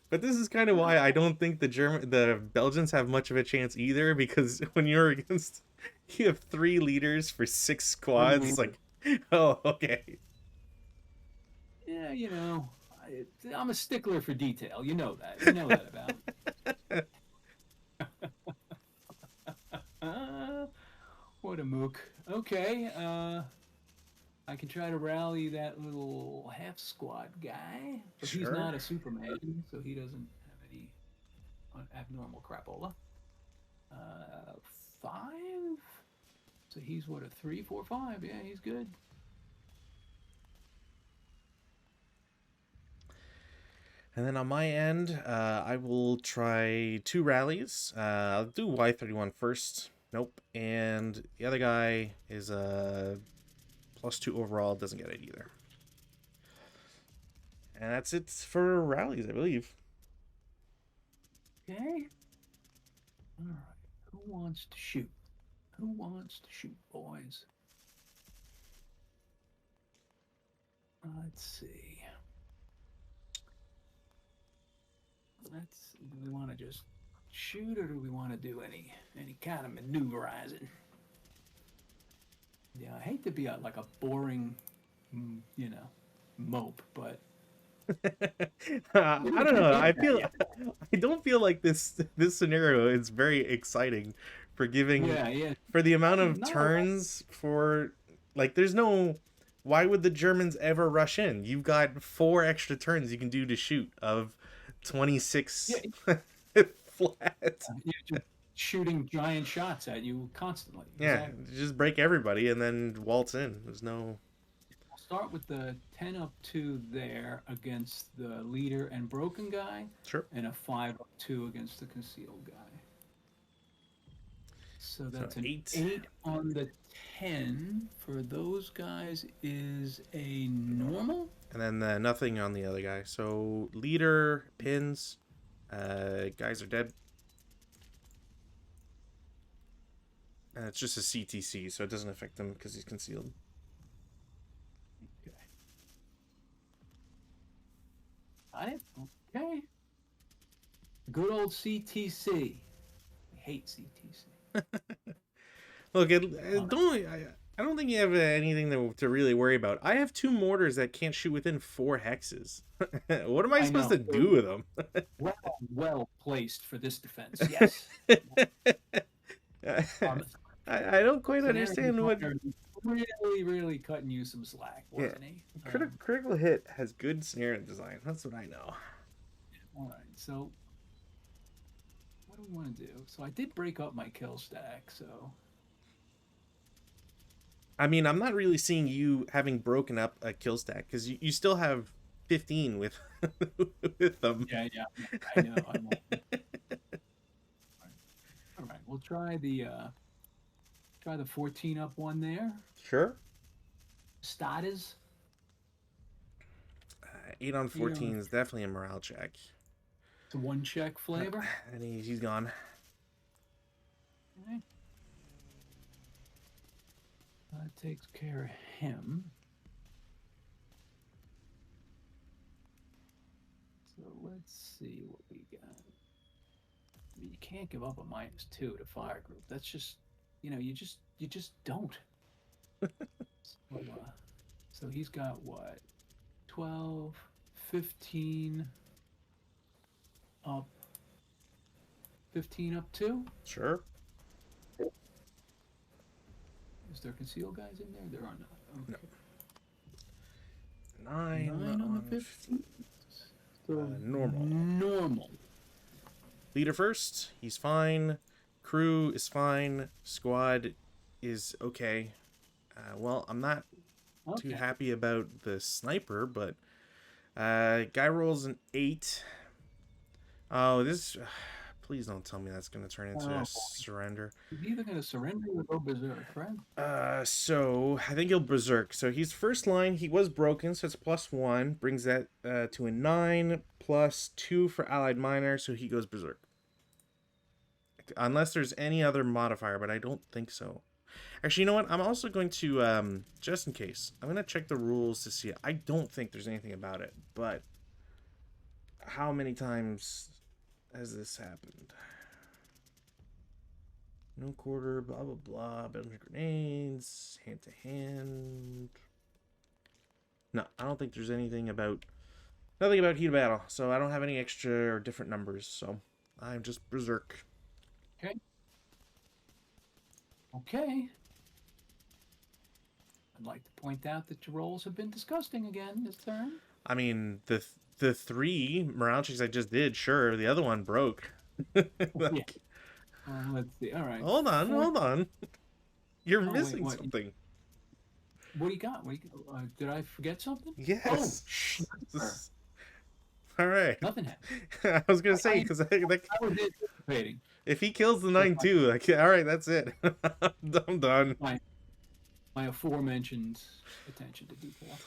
But this is kind of why I don't think the Belgians have much of a chance either, because when you're against, you have 3 leaders for 6 squads. It's like, oh, okay. Yeah, you know, I'm a stickler for detail. You know that. You know that about me. What a mook. Okay, I can try to rally that little half squad guy, but he's Sure. not a Superman, so he doesn't have any abnormal crapola. 5. So he's what, a 3, 4, 5? Yeah, he's good. And then on my end, I will try 2 rallies. I'll do Y31 first. Nope. And the other guy is a +2 overall. Doesn't get it either. And that's it for rallies, I believe. Okay. All right. Who wants to shoot? Who wants to shoot, boys? Let's see. Do we want to just shoot, or do we want to do any kind of maneuverizing? Yeah, I hate to be like a boring, mope, but I don't know. yeah, I don't feel like this scenario is very exciting for giving yeah. for the amount of No, turns for like there's no why would the Germans ever rush in? You've got 4 extra turns you can do to shoot of 26 yeah, flat. you're just shooting giant shots at you constantly. Yeah, Exactly. just break everybody and then waltz in. There's no I'll start with the 10 up 2 there against the leader and broken guy, sure. and a 5 up 2 against the concealed guy. So that's an 8 on the 10 for those guys is a normal. And then nothing on the other guy. So leader pins, guys are dead. And it's just a CTC, so it doesn't affect him because he's concealed. Okay. Got it. Okay. Good old CTC. I hate CTC. Look, Um, I don't think you have anything to really worry about. I have 2 mortars that can't shoot within 4 hexes. What am I I supposed know. to do with them? Well, well placed for this defense. Yes. Um, I don't quite Scenario understand what. designer really, really cutting you some slack, Yeah, wasn't he? critical hit has good snare design. That's what I know. All right. So what do we want to do? So I did break up my kill stack. So I mean, I'm not really seeing you having broken up a kill stack because you still have 15 with with them. yeah, yeah, I know. I know. All right. We'll try the 14 up one there. Sure. Status. 8 on 8 14 on is definitely a morale check. the one check flavor. And he's gone. Okay. That takes care of him. So let's see what we got. I mean, you can't give up a -2 to fire group. That's just, you just don't. So he's got what? 12, 15 up, 15 up 2. Sure. Is there concealed guys in there? There are not. Okay. No. 9 on the 15. So normal. Normal. Leader first. He's fine. Crew is fine. Squad is okay. Well, I'm not too happy about the sniper, but guy rolls an 8. Oh, this. Please don't tell me that's going to turn into a surrender. He's either going to surrender or go berserk, right? So I think he'll berserk. So he's first line. He was broken, so it's +1. Brings that to a 9, +2 for allied miner, so he goes berserk. Unless there's any other modifier, but I don't think so. Actually, you know what? I'm also going to, just in case, I'm going to check the rules to see. I don't think there's anything about it, but how many times has this happened? No quarter, blah, blah, blah, building grenades, hand-to-hand. No, I don't think there's nothing about heat of battle, so I don't have any extra or different numbers, so I'm just berserk. Okay. Okay. I'd like to point out that your rolls have been disgusting again this turn. I mean, the 3 morale checks I just did, sure. The other one broke. Yeah. Let's see. All right. Hold on. You're missing wait, something. What do you got? Did I forget something? Yes. Oh, all right. Nothing happened. I was gonna say because I was anticipating. If he kills the 9-2, like, all right, that's it. I'm done. My aforementioned attention to detail.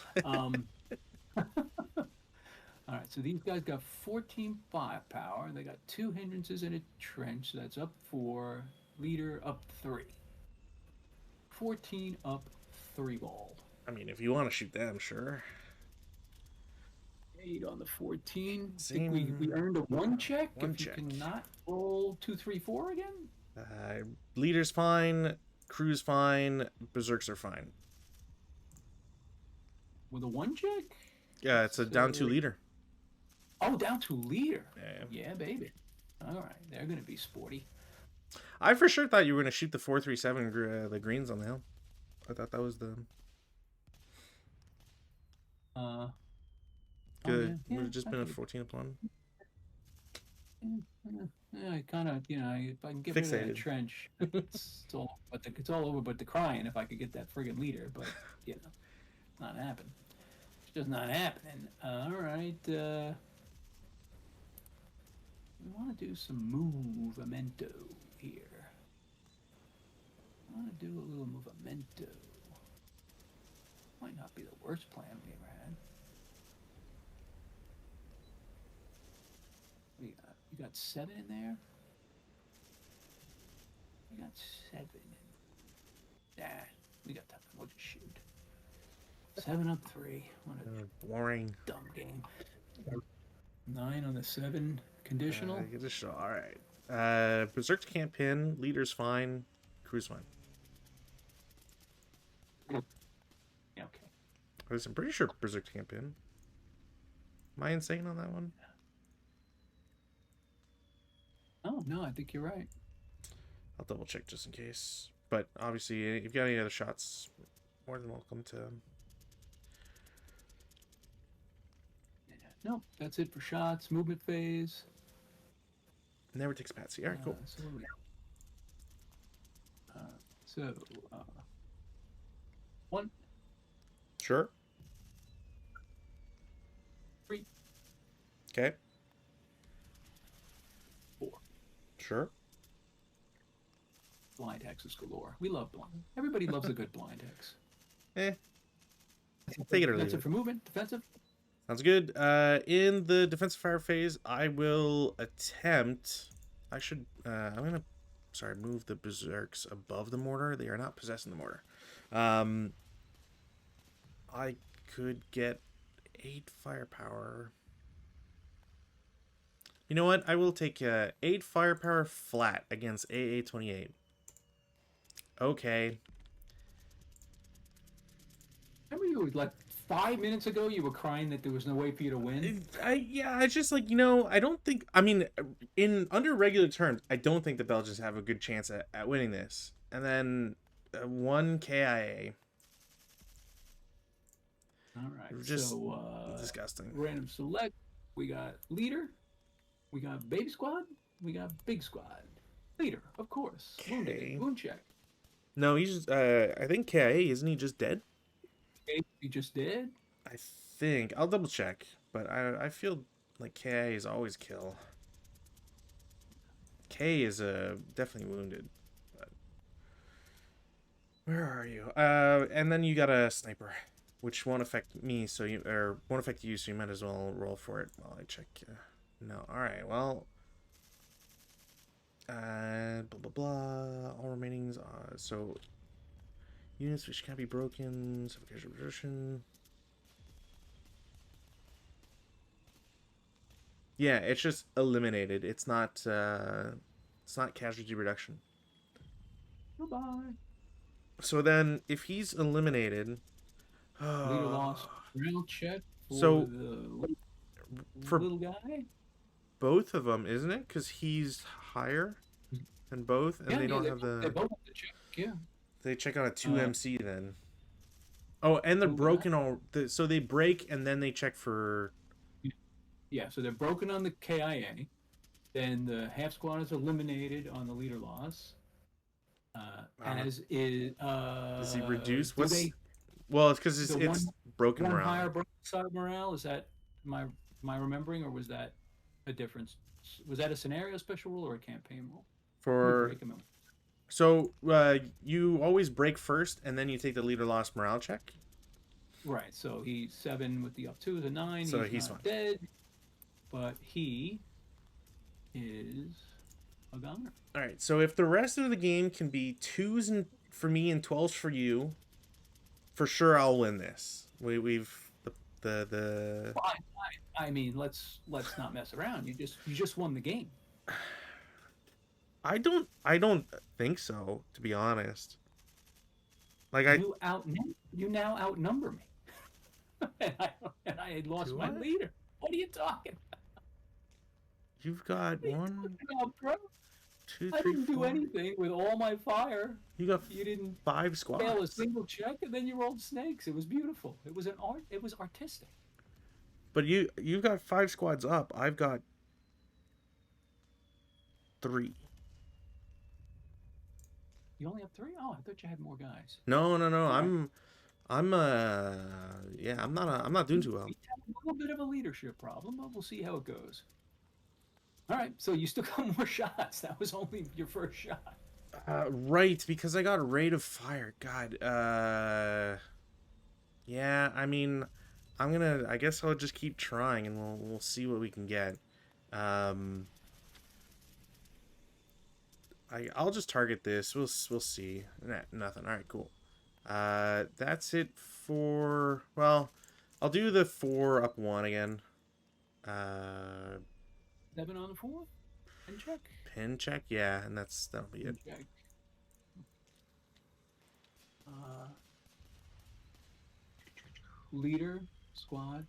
All right, so these guys got 14 firepower. They got 2 hindrances in a trench. So that's up 4. Leader up 3. 14 up 3 ball. I mean, if you want to shoot them, sure. 8 on the 14. Think we earned a 1 check. One check. You cannot roll 2, 3, 4 again. Leader's fine. Crew's fine. Berserks are fine. With a 1 check? Yeah, it's a down 2 leader. Oh, down 2 leader. Yeah, baby. All right, they're gonna be sporty. I for sure thought you were gonna shoot the 437 the greens on the hill. I thought that was the. Good. Would have just been a 14 up one. Yeah, I kind of, if I can get rid of that trench, it's all over but the crying if I could get that friggin' leader, but, not happening. It's just not happening. All right, we want to do some movimento here. I want to do a little movimento. Might not be the worst plan we ever had. You got 7 in there? We got 7 in. Nah, we got that. We'll just shoot. 7 up 3. What a boring. dumb game. 9 on the 7. Conditional. Conditional. All right. Berserk can't pin. Leader's fine. Crew's fine. Yeah, okay. I'm pretty sure Berserk can't pin. Am I insane on that one? Oh no, I think you're right. I'll double check just in case. But obviously, if you've got any other shots, more than welcome to. No, that's it for shots. Movement phase. Never takes Patsy. All right, cool. So, so 1, Sure. 3, Okay. 4. Sure. Blind hexes galore. We love blind. Everybody loves a good blind hex. Take it or leave That's it. it for movement. Defensive. Sounds good. In the defensive fire phase, I will attempt. I should. I'm gonna. Sorry, move the berserks above the mortar. They are not possessing the mortar. I could get 8 firepower. You know what? I will take 8 firepower flat against AA-28. Okay. Remember you like 5 minutes ago you were crying that there was no way for you to win? I just like, I don't think, in under regular terms, I don't think the Belgians have a good chance at winning this. And then 1 KIA. All right. Just so disgusting. Random select. We got leader. We got baby squad. We got big squad. Leader, of course. Okay. Wound check. No, he's I think KIA, isn't he just dead? You just did? I think. I'll double check, but I feel like KIA is always kill. K is definitely wounded. But where are you? And then you got a sniper, which won't affect me, so won't affect you, so you might as well roll for it while I check. No, all right. Well, blah blah blah. All remainings. So units which can't be broken. Suffocation reduction. Yeah, it's just eliminated. It's not casualty reduction. Goodbye. So then, if he's eliminated, Leader lost. Round check for So, the for little guy. both of them, isn't it? Because he's higher than both, and they don't have They both have to check. Yeah. They check on a 2 MC then. Oh, and they're broken so they break and then they check for. Yeah, so they're broken on the KIA. Then the half squad is eliminated on the leader loss. As is. Does he reduce? Well, it's because it's broken one morale. higher side morale. Is that am I remembering, or was that a difference? Was that a scenario special rule or a campaign rule? So you always break first, and then you take the leader loss morale check. Right. So he's 7 with the up 2 is a 9. So he's not fine. Dead, but he is a goner. All right. So if the rest of the game can be 2s for me and 12s for you, for sure I'll win this. We've the. Fine. I mean, let's not mess around. You just won the game. I don't think so, to be honest. Like you now outnumber me, and I had lost my leader. What are you talking about? You've got 1, 2, 3, I didn't 4. do anything with all my fire. You didn't 5 squads. fail a single check, and then you rolled snakes. It was beautiful. It was It was artistic. But you've got 5 squads up. I've got 3. You only have 3? Oh, I thought you had more guys. No. I'm not doing too well. We have a little bit of a leadership problem, but we'll see how it goes. All right, so you still got more shots. That was only your first shot. Right, because I got a rate of fire. God. Yeah, I mean, I guess I'll just keep trying, and we'll see what we can get. I'll just target this. We'll see. Nah, nothing. All right, cool. That's it for. Well, I'll do the 4 up 1 again. 7 on the 4. And check. Pin check, yeah, and that'll be it. Check. Leader, squad.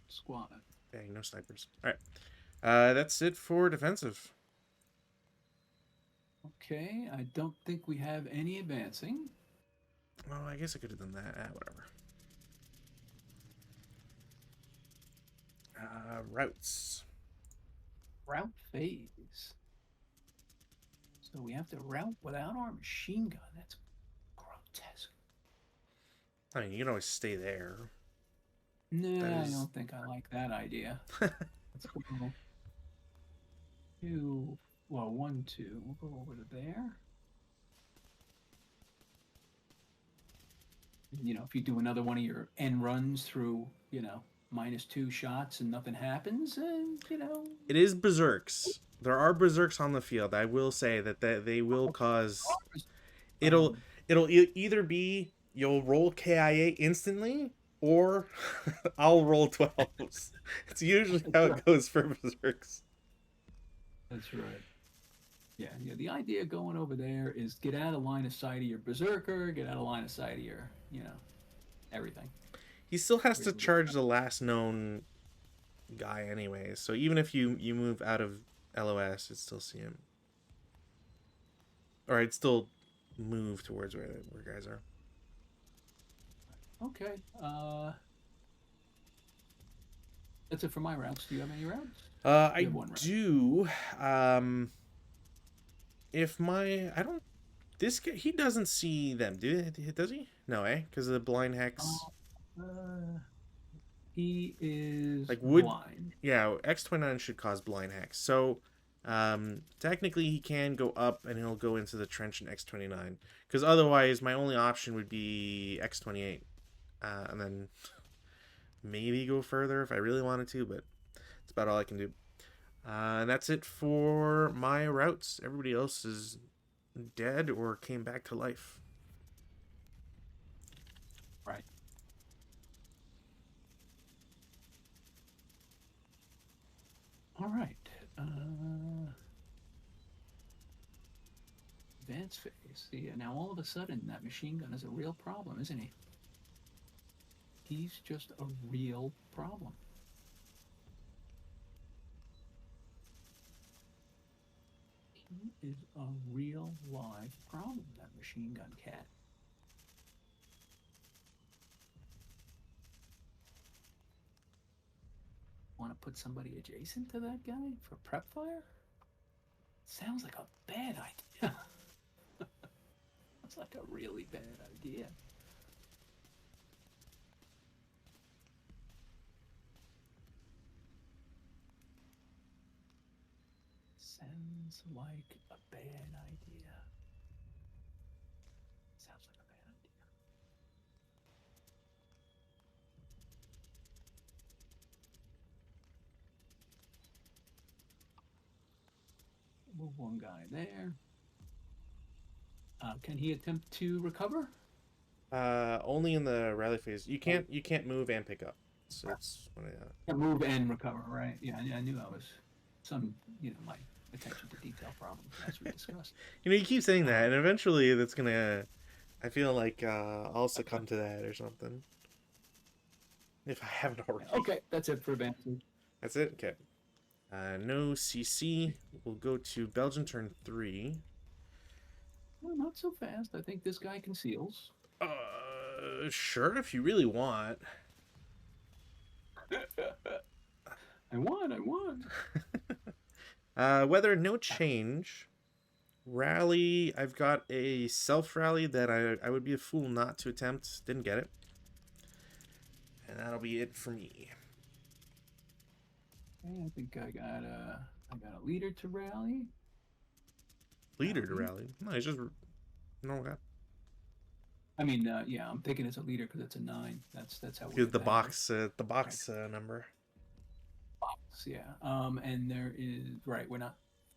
Dang, no snipers. All right, that's it for defensive. Okay, I don't think we have any advancing. Oh, I guess I could have done that. Whatever. Routes. Route phase. So we have to route without our machine gun. That's grotesque. I mean, you can always stay there. Nah, I don't think I like that idea. Let's go 2, well, 1, 2. We'll go over to there. You know, if you do another one of your end runs through, you know, -2 shots and nothing happens, and you know, it is berserks. There are berserks on the field. I will say that they will cause. It'll either be you'll roll KIA instantly, or I'll roll 12s. It's usually how it goes for berserks. That's right. Yeah. The idea going over there is get out of line of sight of your berserker, get out of line of sight of your, you know, everything. He still has to charge the last known guy anyway. So even if you move out of LOS, it'd still see him. Or I'd still move towards where guys are. Okay. That's it for my routes. Do you have any routes? I do. If my I don't this guy he doesn't see them, does he? No, because of the blind hex. He is like blind. Yeah, X29 should cause blind hex. So technically he can go up and he'll go into the trench in X29. Because otherwise my only option would be X28. And then maybe go further if I really wanted to, but that's about all I can do. And that's it for my routes. Everybody else is dead or came back to life. Right. All right. Advanced phase. See, now all of a sudden that machine gun is a real problem, isn't he? He's just a real problem. He is a real live problem, that machine gun cat. Want to put somebody adjacent to that guy for prep fire? Sounds like a bad idea. Sounds like a really bad idea. Sounds like a bad idea. Sounds like a bad idea. Move one guy there. Can he attempt to recover? Only in the rally phase. You can't move and pick up. So it's move and recover, right? Yeah, I knew I was my attention to detail problem as we discussed. You keep saying that, and eventually that's gonna. I feel like I'll succumb to that or something. If I haven't already. Okay, that's it for advancing. That's it. Okay. No CC. We'll go to Belgian turn 3. Well, not so fast. I think this guy conceals. Sure, if you really want. I won. Weather, no change. Rally, I've got a self rally that I would be a fool not to attempt. Didn't get it. And that'll be it for me. I think I got a leader to rally. Leader to rally? No, he's just normal guy. I mean, yeah, I'm thinking it's a leader because it's a 9. That's how. Because the box number. Box, yeah. And there is right.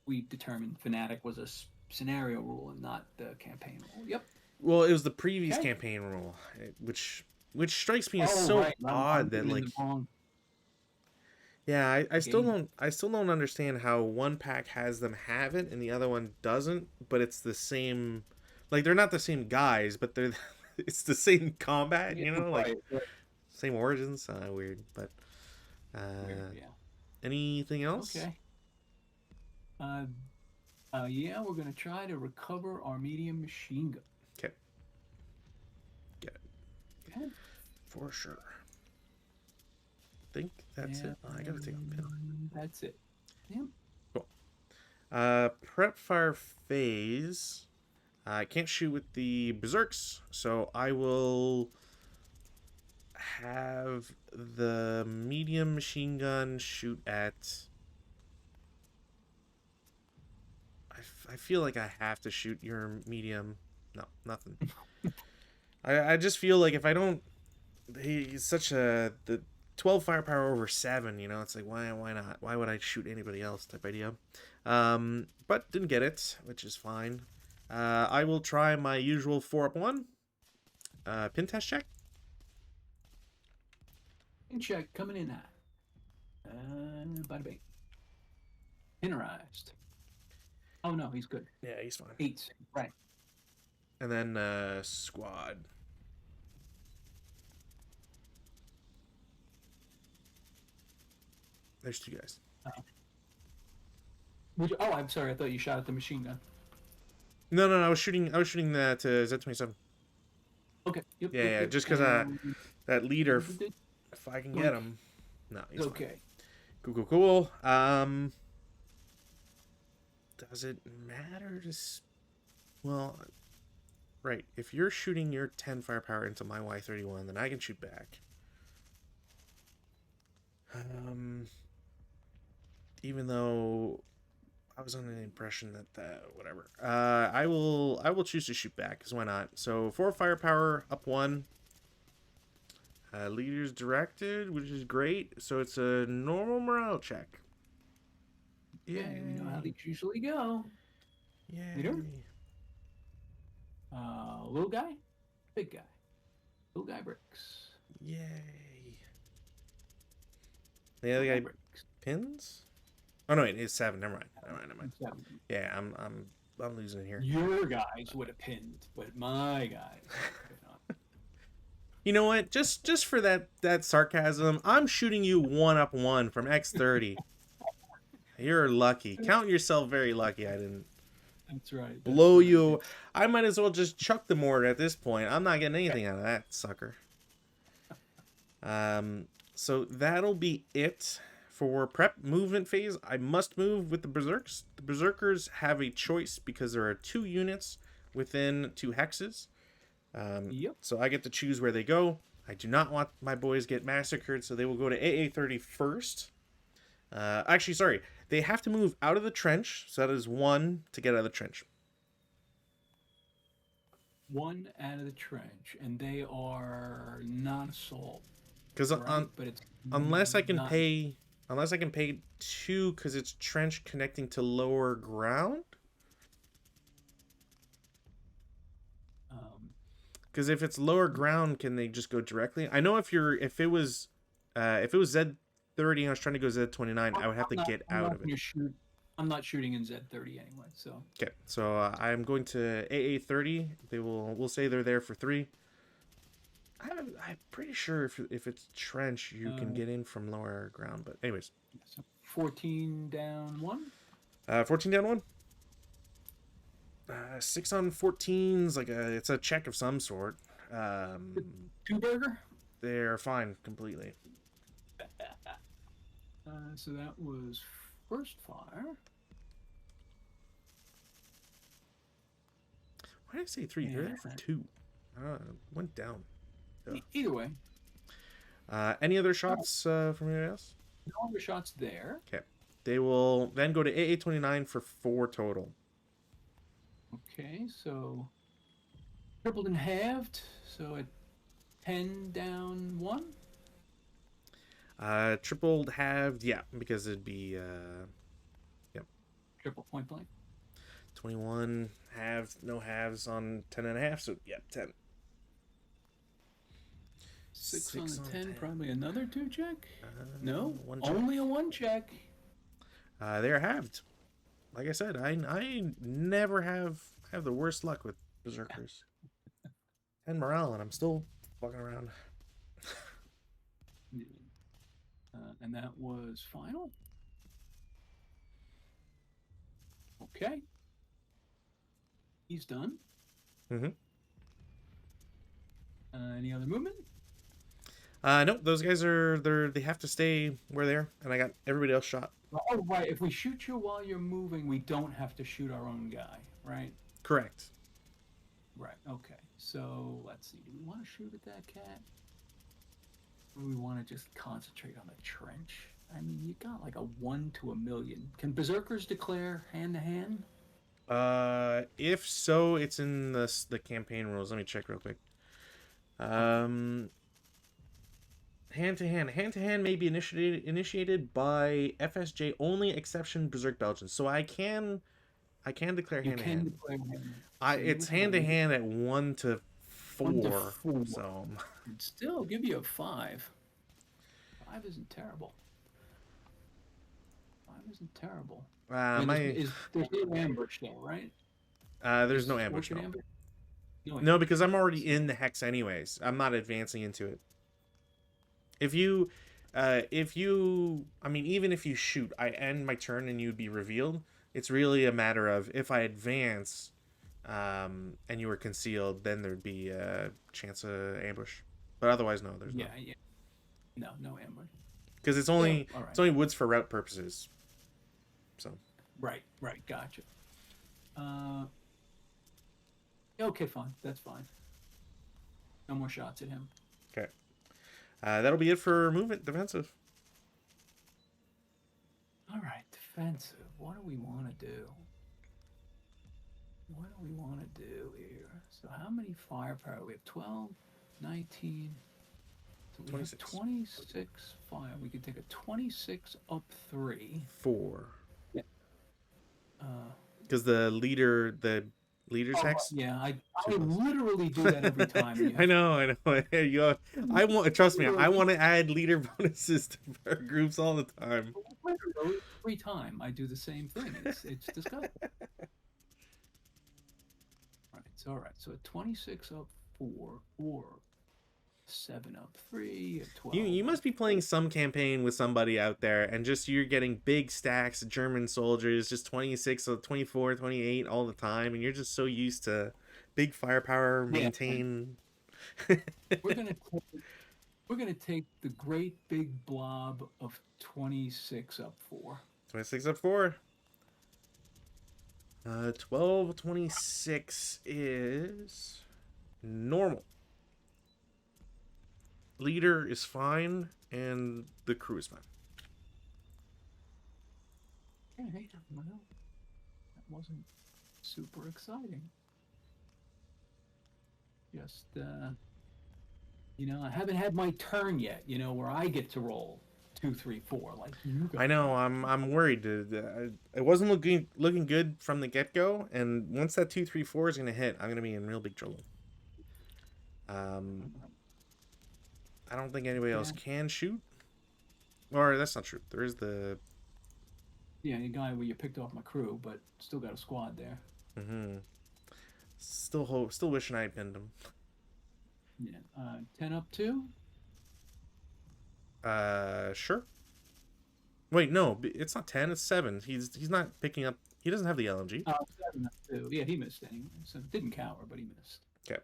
We determined fanatic was a scenario rule and not the campaign rule. Yep. Well, it was the previous campaign rule, which strikes me as so odd that Yeah, I still Game. don't understand how one pack has them have it and the other one doesn't, but it's the same, like they're not the same guys, but they're it's the same combat, Yeah, you know, like right, right. same origins. Weird, but Weird, uh yeah. anything else? Okay. Uh, yeah, we're gonna try to recover our medium machine gun. Okay, get it Okay. for sure. Think that's it. And Oh, I gotta take off the pin. that's it. Yep. Cool. Prep fire phase. I can't shoot with the berserks, so I will have the medium machine gun shoot at. I feel like I have to shoot your medium. No, nothing. I just feel like if I don't, he's such a the 12 firepower over 7. You know, it's like why not? Why would I shoot anybody else type idea? But didn't get it, which is fine. I will try my usual 4-up-1 pin test check. And check coming in at. Bada bing. Pinnerized. Oh no, he's good. Yeah, he's fine. 8. Right. And then squad. There's 2 guys. Oh, I'm sorry. I thought you shot at the machine gun. No, I was shooting that Z-27. Okay. Yep. Yeah, yep, yeah. yep. Just because that leader, if I can get him, no, he's okay. fine. Cool. Does it matter to? Well, right. If you're shooting your 10 firepower into my Y31, then I can shoot back. Even though I was under the impression that whatever. I will choose to shoot back because why not? So 4 firepower up 1. Leaders directed, which is great. So it's a normal morale check. Yeah, we know how these usually go. Yeah. Leader? Little guy, big guy. Little guy bricks. Yay. The other guy bricks. pins? Oh no, wait, it's 7. Never mind. 7. Yeah, I'm losing here. Your guys would have pinned, but my guys would not. You know what? Just for that sarcasm, I'm shooting you 1-up-1 from X30. You're lucky. Count yourself very lucky I didn't That's right. blow you. I might as well just chuck the mortar at this point. I'm not getting anything out of that sucker. So that'll be it for prep movement phase. I must move with the berserks. The berserkers have a choice because there are 2 units within 2 hexes. Yep. So I get to choose where they go. I do not want my boys get massacred, so they will go to AA30 first. Actually, sorry. They have to move out of the trench, so that is 1 to get out of the trench. 1 out of the trench, and they are non-assault. Because right? But it's unless I can pay 2 because it's trench connecting to lower ground. Because if it's lower ground, can they just go directly? I know if it was Z30 and I was trying to go Z29, I would have to get out of it. I'm not shooting in Z30 anyway, so. Okay, so I'm going to AA30. We'll say they're there for 3. I'm pretty sure if it's trench, you can get in from lower ground. But anyways. So 14 down 1? 14 down 1. 6 on 14's it's a check of some sort. 2 burger? They're fine completely. So that was first fire. Why did I say 3? They're there for 2. Went down. Either way. Any other shots from anyone else? No other shots there. Okay. They will then go to AA29 for 4 total. Okay, so tripled and halved. So at 10 down 1? Tripled, halved, yeah, because it'd be yep. Triple point blank. 21 halved, no halves on 10.5, so yeah, 10. 6 on 6 the on 10, 10. probably another 2 check? No, One check. only a 1 check. They're halved. Like I said, I never have the worst luck with berserkers. 10 morale, and I'm still fucking around. And that was final. Okay. He's done. Mm-hmm. Any other movement? Nope. Those guys they have to stay where they are, and I got everybody else shot. Oh, right. If we shoot you while you're moving, we don't have to shoot our own guy, right? Correct. Right. Okay. So let's see. Do we want to shoot at that cat? Or do we want to just concentrate on the trench? I mean, you got like a 1 to a million. Can berserkers declare hand to hand? If so, it's in the campaign rules. Let me check real quick. Hand to hand may be initiated by FSJ only, exception Berserk Belgians. So I can declare hand to hand. It's hand to hand at 1 to 4. 1 to 4. So It'd still give you a 5. 5 isn't terrible. 5 isn't terrible. There's no ambush though, right? There's no ambush. No, because I'm already in the hex anyways. I'm not advancing into it. If you, I mean, even if you shoot, I end my turn and you'd be revealed. It's really a matter of if I advance, and you were concealed, then there'd be a chance of ambush. But otherwise, no, there's no ambush. Because it's only woods for route purposes. So. Right, gotcha. Okay, fine, that's fine. No more shots at him. Okay. That'll be it for movement, defensive. All right, defensive. What do we want to do? Here? So how many firepower? We have 12, 19. So we 26. Have 26 fire. We can take a 26 up 3. 4. Yeah. Because the leader's hex. Yeah, I literally do that every time. I know. Trust me. I want to add leader bonuses to our groups all the time. Every time I do the same thing. It's disgusting. All right. So 26 up 4, or 7 up 3, 12. You must be playing some campaign with somebody out there, and just you're getting big stacks of German soldiers, just 26, 24, 28 all the time, and you're just so used to big firepower, maintain. We're gonna take the great big blob of 26 up 4. 26 up 4. 1226 is normal. Leader is fine, and the crew is fine. Okay, well, that wasn't super exciting. Just, I haven't had my turn yet, where I get to roll 2, 3, 4, like you guys. I know, I'm worried. It wasn't looking good from the get-go, and once that 2, 3, 4 is going to hit, I'm going to be in real big trouble. I don't think anybody else can shoot. Or that's not true. There is the... Yeah, the guy where you picked off my crew, but still got a squad there. Mm-hmm. Still wishing I had pinned him. Yeah. 10 up 2? Sure. Wait, no, it's not 10, it's 7. He's not picking up... He doesn't have the LMG. 7 up 2. Yeah, he missed anyway. So didn't cower, but he missed. Okay.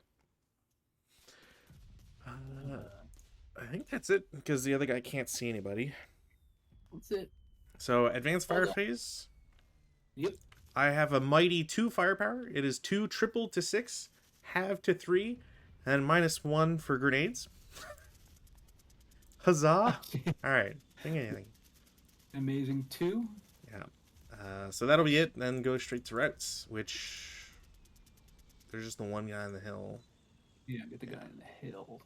I think that's it, because the other guy can't see anybody. That's it. So, advanced fire phase. Yep. I have a mighty 2 firepower. It is 2 triple to 6, half to 3, and -1 for grenades. Huzzah! Alright, think anything. Amazing 2. Yeah. So that'll be it, then go straight to routes, which... There's just the one guy on the hill. Yeah, get the guy on the hill.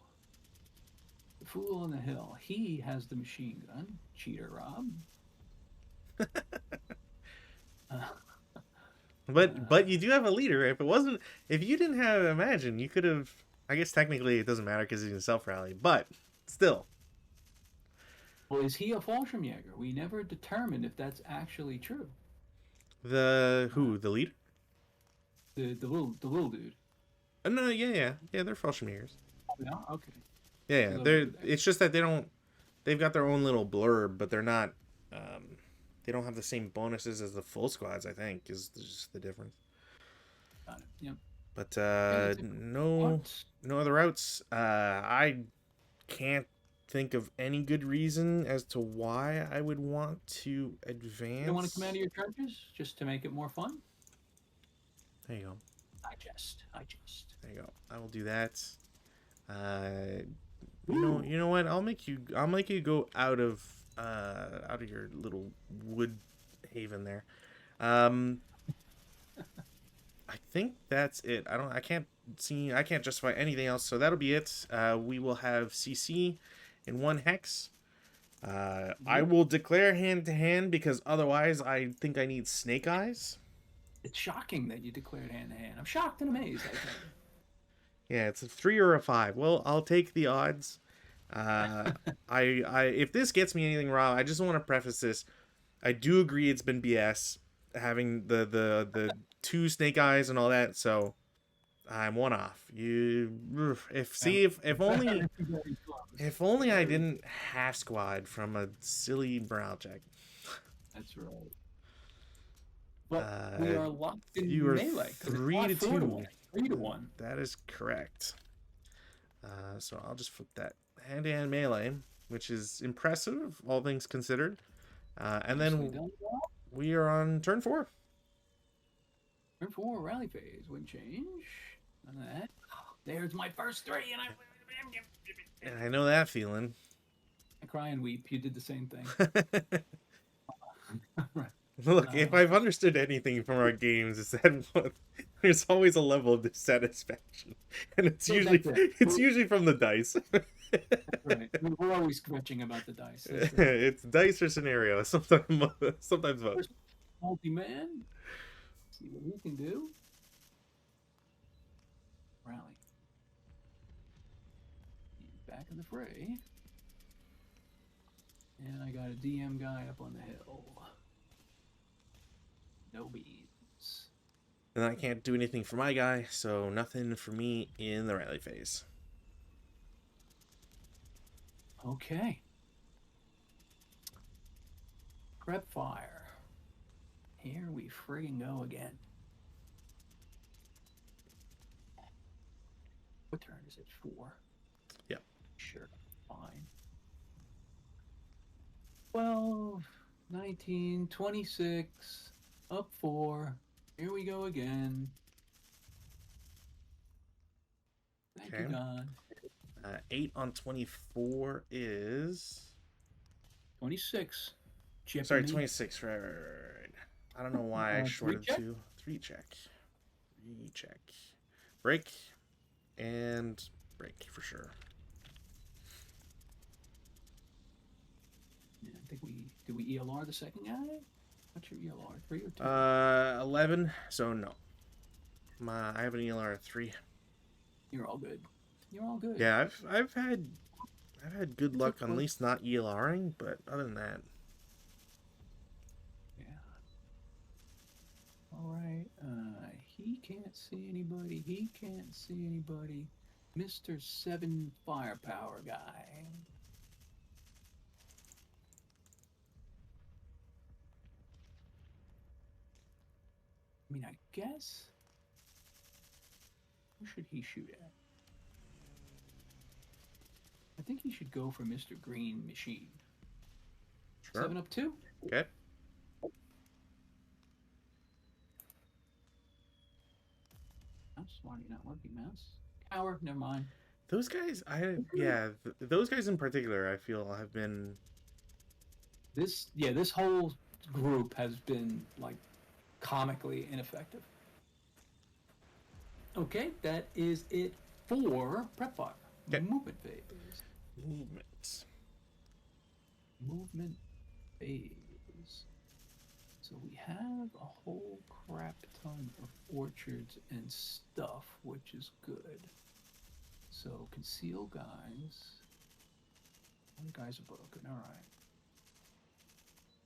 The fool on the hill. He has the machine gun. Cheater Rob. But you do have a leader. If you didn't have Imagine, you could have I guess technically it doesn't matter because he's a self-rally, but still. Well, is he a Fallschirmjäger? We never determined if that's actually true. The Uh, who? The leader? the little dude. No, yeah. They're Fallschirmjägers. Yeah. Okay. Yeah, A yeah. little They're. over there. It's just that they don't. They've got their own little blurb, but they're not. Um, they don't have the same bonuses as the full squads. I think is just the difference. Got it. Yep. But Okay, that's it. no, What? no other routes. I can't think of any good reason as to why I would want to You don't want to come out advance. of your trenches just to make it more fun? There you go. I just. There you go. I will do that. Uh, Ooh. you know what? I'll make you go out of your little wood haven there. Um, I think that's it. I can't justify anything else. So that'll be it. We will have CC in one hex. I Yep. will declare hand to hand because otherwise I think I need snake eyes. It's shocking that you declared hand to hand. I'm shocked and amazed. I tell Yeah, it's a 3 or a 5. Well, I'll take the odds. Uh, I if this gets me anything wrong, I just want to preface this. I do agree it's been BS having the two snake eyes and all that. So I'm one off. you. Very close. if only I Very. didn't half squad from a silly morale check. That's right. But we Uh, are locked in you are melee because it's three not to 4-1. two. 3-1. That is correct. So I'll just flip that hand-to-hand melee, which is impressive, all things considered. And Nicely then done. we are on turn 4. Turn 4 rally phase. Wouldn't change. None of that. There's my first 3, and And I know that feeling. I cry and weep. You did the same thing. Right. Look, if I've understood anything from our games, it's that there's always a level of dissatisfaction, and So that's it. it's usually from the dice. Right. We're always bitching about the dice. That's it. It's dice or scenario. Sometimes both. First multi-man. See what we can do. Rally. Back in the fray. And I got a DM guy up on the hill. No beans. And I can't do anything for my guy, so nothing for me in the rally phase. Okay. Prep fire. Here we friggin' go again. What turn is it? 4. Yep. Sure. Fine. 12, 19, 26, up 4. Here we go again. Thank you, Okay. God. 8 on 24 is 26. sorry, Chipping 26. Right. I don't know why I 3 shorted check? 2. 3 check. Recheck. Break and break for sure. Yeah, I think did we ELR the second guy? What's your ELR? 3 or 2? 11. So no. I have an ELR of 3. You're all good. You're all good. Yeah, I've had good It's luck on at close. least not ELRing, but other than that, Yeah. All right. He can't see anybody. He can't see anybody. Mr. 7 firepower guy. I mean, I guess. Who should he shoot at? I think he should go for Mr. Green Machine. sure. 7 up 2? Okay. Mouse, why are you not working, mouse? Coward, never mind. Those guys, those guys in particular, I feel have been This whole group has been like comically ineffective. Okay, that is it for prep fire. Okay. Movement phase. movement. Movement phase. So we have a whole crap ton of orchards and stuff, which is good. So conceal guys. One guys are broken. All right.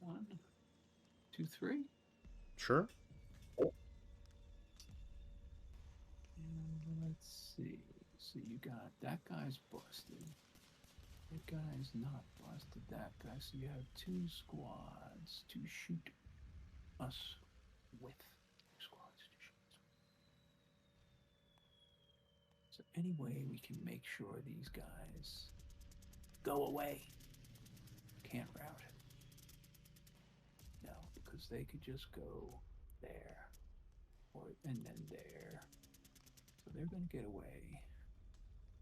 1, 2, 3. Sure. And let's see. So you got that guy's busted. That guy's not busted. That guy. So you have 2 squads to shoot us with. 2 squads to shoot us with. So any way we can make sure these guys go away. Can't route it. No, because they could just go there, or and then there. So they're gonna get away.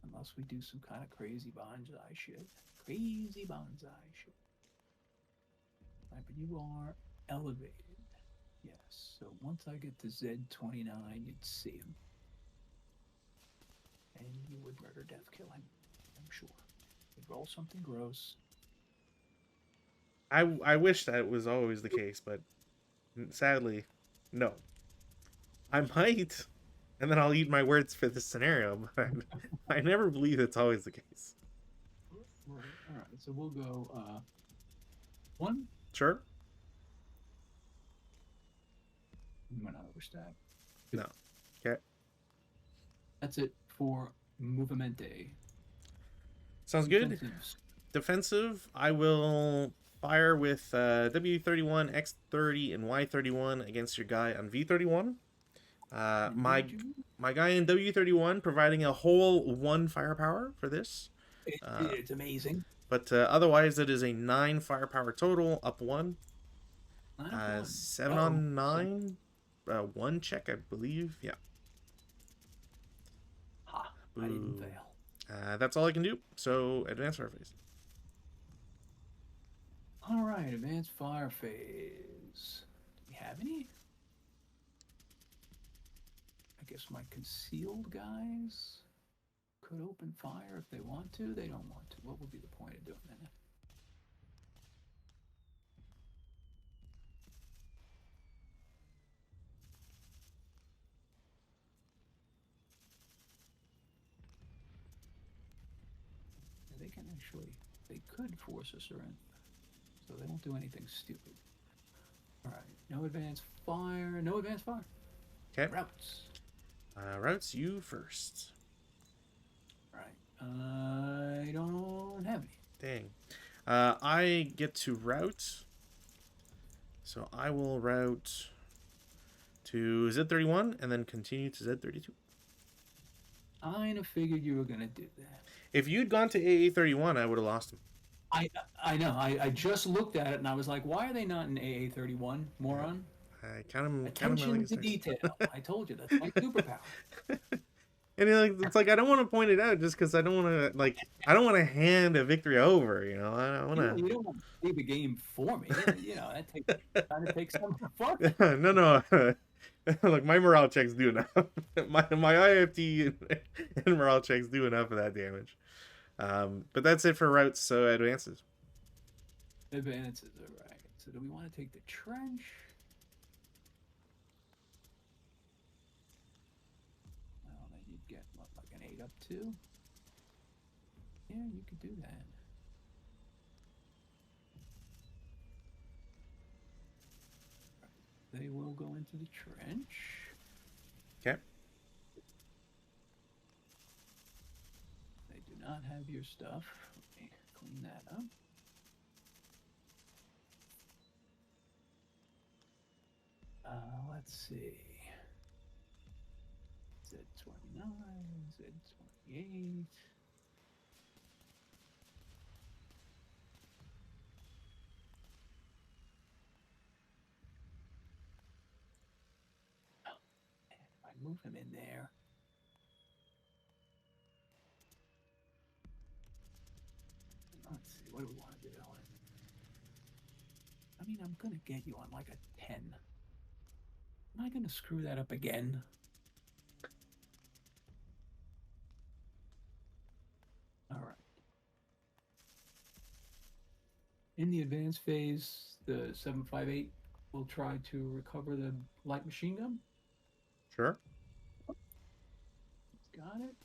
Unless we do some kind of crazy bonsai shit. Crazy bonsai shit. Right, but you are elevated. Yes, so once I get to Z29, you'd see him. And you would murder death kill him, I'm sure. You'd roll something gross. I wish that was always the case, but sadly, no. I might, and then I'll eat my words for this scenario, but I never believe it's always the case. Right, all right, so we'll go 1. Sure. You might not overstep. No. Okay. That's it for Movamente. Sounds good. Defensives. Defensive, I will fire with W31, X30, and Y31 against your guy on V31. My guy in W31 providing a whole 1 firepower for this. It's amazing. But otherwise, it is a 9 firepower total, up 1. 9 7 on 9. 1 check, I believe. Yeah. Ha! I didn't fail. That's all I can do. So, advance fire phase. All right, advanced fire phase. Do we have any? I guess my concealed guys could open fire if they want to. They don't want to. What would be the point of doing that? They can actually, they could force us around. So they won't do anything stupid. All right, no advanced fire. No advanced fire. Okay. Routes. Routes, you first. All right. I don't have any. Dang. I get to route. So I will route to Z31 and then continue to Z32. I kind of figured you were going to do that. If you'd gone to AA31, I would have lost him. I know. I just looked at it and I was like, why are they not in AA31, moron? I count him. Attention to detail. I told you, that's my superpower. And it's like I don't want to point it out just because I don't want to I don't want to hand a victory over. You know, I want to. You don't want to play the game for me. You know, that takes some fun. No. Look, my morale checks do enough. my IFT and morale checks do enough of that damage. But that's it for routes. So advances. Advances, all right. So do we want to take the trench? Well, then you'd get what, like an 8 up 2? Yeah, you could do that. They will go into the trench. Okay. They do not have your stuff. Let me clean that up. Let's see. Z29, Z28. If I move him in there. Let's see, what do we want to do? I mean, I'm going to get you on like a 10. Am I going to screw that up again? All right. In the advanced phase, the 758 will try to recover the light machine gun. Sure. Got it.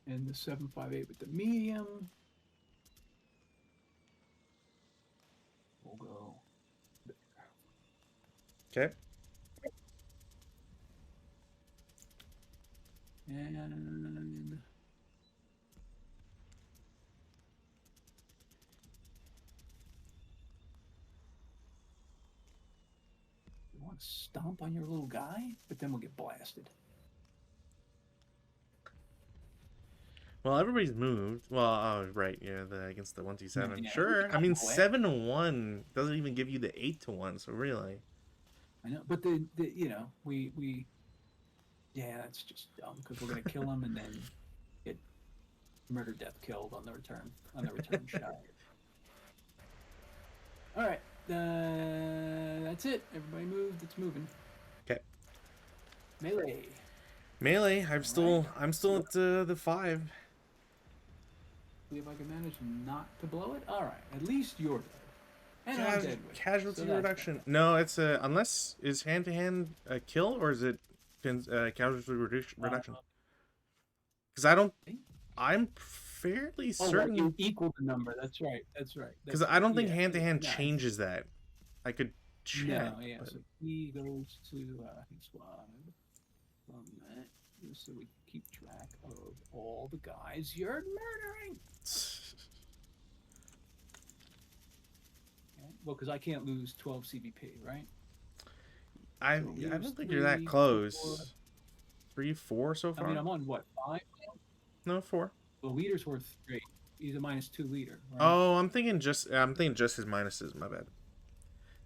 And the 758 with the medium. We'll go. Okay. And you want to stomp on your little guy, but then we'll get blasted. Well, everybody's moved. Well, oh right, yeah, against the 127. Yeah, Sure. I mean, 7-1 doesn't even give you the 8-1. So really, I know, but you know, we yeah, that's just dumb because we're gonna kill him and then get murder death killed on the return shot. All right, that's it. Everybody moved. It's moving. okay. Melee. Melee. All I'm still at the 5. See if I can manage not to blow it. All right, at least you're dead, and I'm dead with Casualty so reduction. No, it's unless is hand to hand a kill or is it casualty reduction? Because I don't. I'm fairly certain. You equal the number. That's right. That's right. Because I don't think yeah, hand to hand no, changes that. I could check. No, yeah. But... So he goes to squad from that, just so we can keep track of all the guys you're murdering. Okay. Well, because I can't lose 12 CBP, right? I don't think you're that close. 3, 4 so far. I mean, I'm on what, 5? No, 4. The leader's worth 3. He's a -2 leader. Right? Oh, I'm thinking just his minuses. My bad.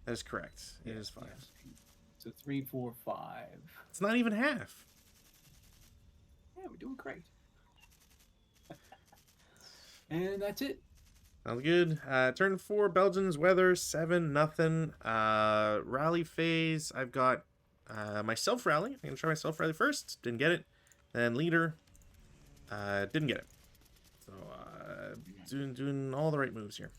That is correct. It is 5. Yes. So 3, 4, 5. It's not even half. Yeah, we're doing great. And that's it. Sounds good. Turn 4, Belgians, weather, 7, nothing. Rally phase, I've got my self rally. I'm going to try my self rally first. Didn't get it. Then leader, didn't get it. So, doing all the right moves here.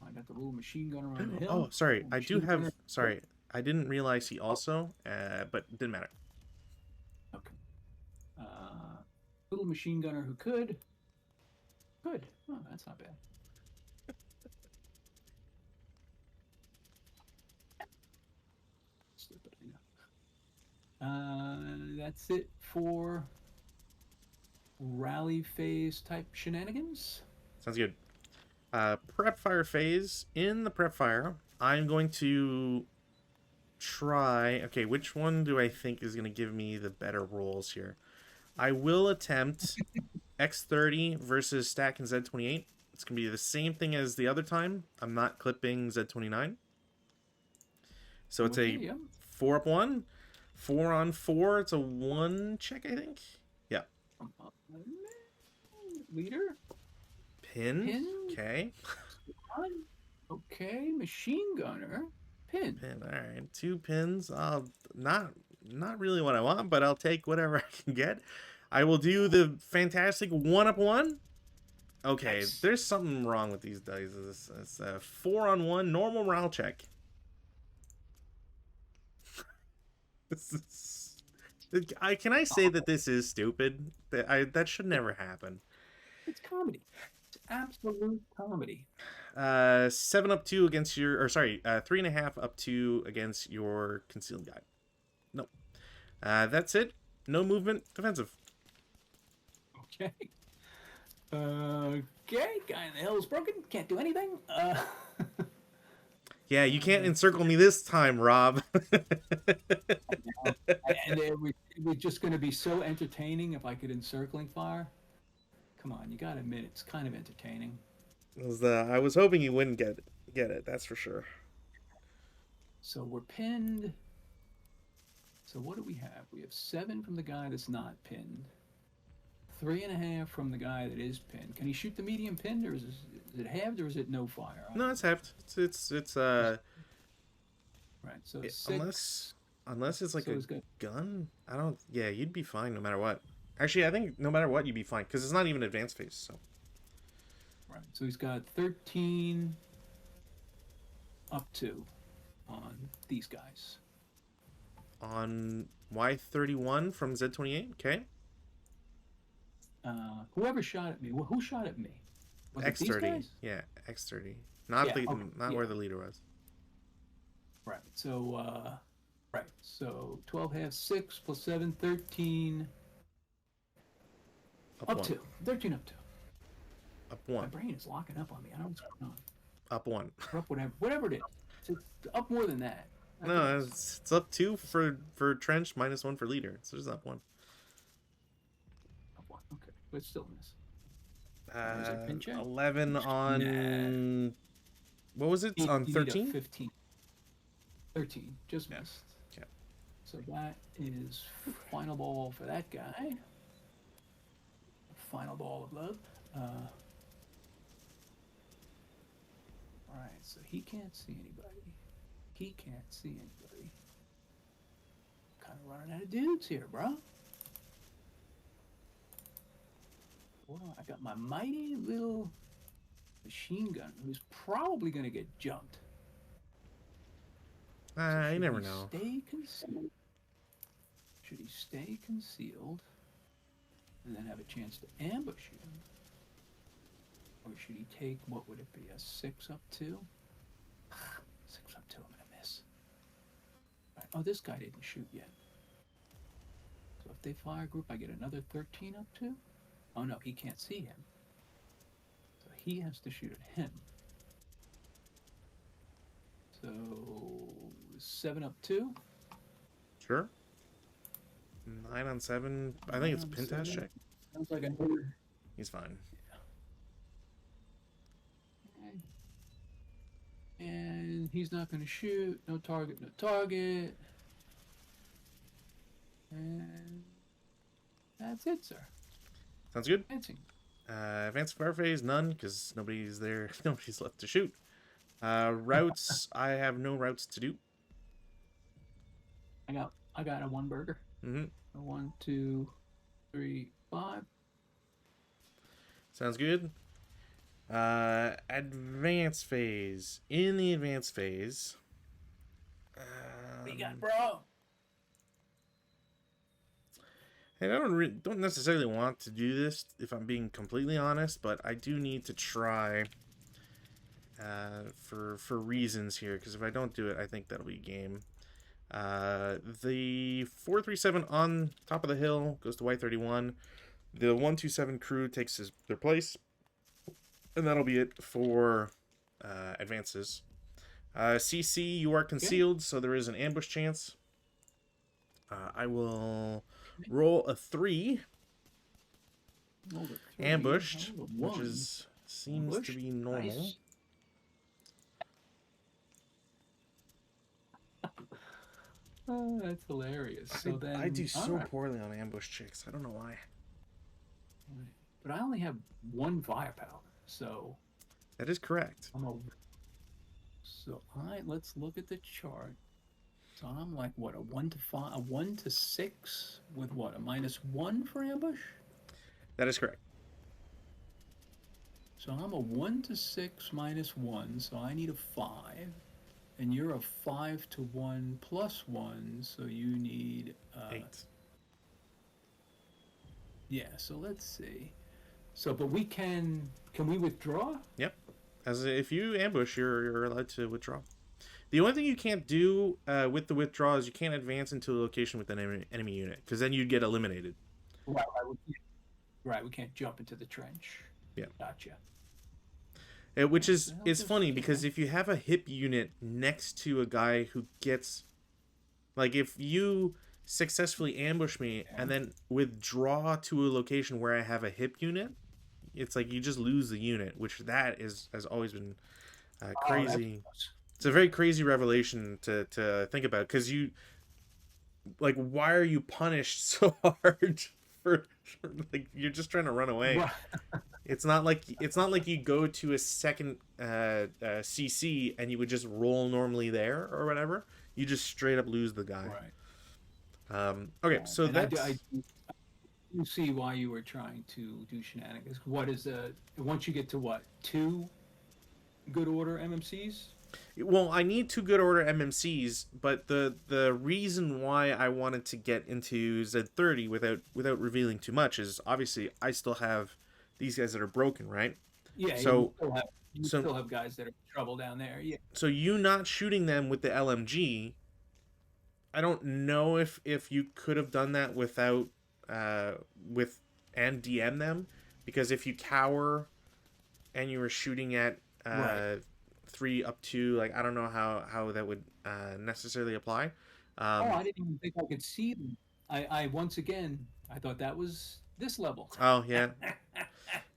I got the little machine gunner on the hill. Oh, sorry. I do have... Sorry. I didn't realize he also... but it didn't matter. Okay. Little machine gunner who could. Good. Oh, that's not bad. Stupid, I know. That's it for rally phase type shenanigans. Sounds good. Prep fire phase. In the prep fire, I'm going to try... Okay, which one do I think is going to give me the better rolls here? I will attempt X30 versus stack and Z28. It's going to be the same thing as the other time. I'm not clipping Z29. So it's a 4-up-1. 4-on-4. It's a 1 check, I think. Yeah. Leader. Pin. Okay. Okay. Machine gunner. Pin. All right. 2 pins. Not really what I want, but I'll take whatever I can get. I will do the fantastic 1-up-1. Okay, nice. There's something wrong with these dice. It's a 4-on-1 normal morale check. Can I say that this is stupid? That should never happen. It's comedy. It's absolute comedy. 7-up-2 against your, or sorry, 3.5-up-2 against your concealed guy. Nope. That's it. No movement. Defensive. Okay. Okay. Guy in the hill is broken. Can't do anything. Yeah, you can't encircle me this time, Rob. And it was just going to be so entertaining if I could encircling fire. Come on, you got to admit it's kind of entertaining. I was hoping you wouldn't get it. That's for sure. So we're pinned. So what do we have? We have 7 from the guy that's not pinned. 3.5 from the guy that is pinned. Can he shoot the medium pinned, or is it halved, or is it no fire? No, it's halved. It's right. So 6. Unless it's like a gun. I don't. Yeah, you'd be fine no matter what. Actually, I think no matter what, you'd be fine because it's not even advanced phase. So. Right. So he's got 13 up to on these guys. On Y31 from Z28. Okay. Whoever shot at me. Who shot at me? Was it these X30. guys? Yeah, X30. Not Yeah. Okay. not Yeah. where the leader was. Right. So. Right. So 12 half 6 plus 7, 13 Up up one. 2. 13 up 2. Up My one. brain is locking up on me. I don't know what's going on. Up one. Or up whatever it is. It's up more than that. I think No, it's up 2 for trench, -1 for leader. So just up 1. up 1. Okay. But still miss. Is there a pin check? 11 Nah. on. What was it? On You need a 13? 15. 13. Just Yeah. missed. Okay. So that is final ball for that guy. Final ball of love. Alright, so he can't see anybody. He can't see anybody. Kind of running out of dudes here, bro. Hold on, I got my mighty little machine gun who's probably going to get jumped. So You never know. Stay concealed. Should he stay concealed and then have a chance to ambush you? Or should he take, what would it be, a 6 up 2? 6 up 2, I'm going to miss. Right. Oh, this guy didn't shoot yet. So if they fire group, I get another 13 up 2? Oh no, he can't see him. So he has to shoot at him. So 7 up 2? Sure. 9 on 7. I think it's a Pintas check. Sounds like another. He's fine. And he's not going to shoot. No target, no target. And that's it, sir. Sounds good. Advancing. Advanced fire phase, none, because nobody's there. Nobody's left to shoot. Routes, I have no routes to do. I got a 1 burger. Mm-hmm. 1, 2, 3, 5. Sounds good. Advanced phase. In the advanced phase. What you got, bro? And I don't necessarily want to do this, if I'm being completely honest, but I do need to try for reasons here, because if I don't do it, I think that'll be game. The 437 on top of the hill goes to Y31. The 127 crew takes their place, and that'll be it for advances. CC, you are concealed, so there is an ambush chance. I will roll a 3. Ambush, which seems to be normal. Nice. Oh, that's hilarious. So then I do so poorly on ambush checks. I don't know why. But I only have 1 firepower, so That is correct. Let's look at the chart. So I'm like what, a 1 to 5, a 1 to 6 with what, a -1 for ambush? That is correct. So I'm a 1 to 6 -1, so I need a 5. And you're a 5 to 1 +1, so you need 8. Yeah, so let's see. So, but we can we withdraw? Yep. If you ambush, you're allowed to withdraw. The only thing you can't do with the withdraw is you can't advance into a location with an enemy unit, because then you'd get eliminated. Right, we can't jump into the trench. Yeah. Gotcha. Which is funny, because if you have a hip unit next to a guy who gets, like, if you successfully ambush me and then withdraw to a location where I have a hip unit, it's like you just lose the unit, which has always been crazy. It's a very crazy revelation to think about, because you, like, why are you punished so hard for like, you're just trying to run away. It's not like you go to a second CC and you would just roll normally there or whatever. You just straight up lose the guy. Right. Okay, so that's. I you see why you were trying to do shenanigans. What is once you get to what, 2 good order MMCs? Well, I need two good order MMCs, but the reason why I wanted to get into Z30 without revealing too much is obviously I still have these guys that are broken, right? Yeah, So you so still have guys that are in trouble down there. Yeah. so you not shooting them with the LMG, I don't know if you could have done that without uh with and DM them, because if you cower and you were shooting at Right. 3 up to, like, I don't know how that would necessarily apply. Oh, um I didn't even think I could see them. I once again, I thought that was this level. oh yeah,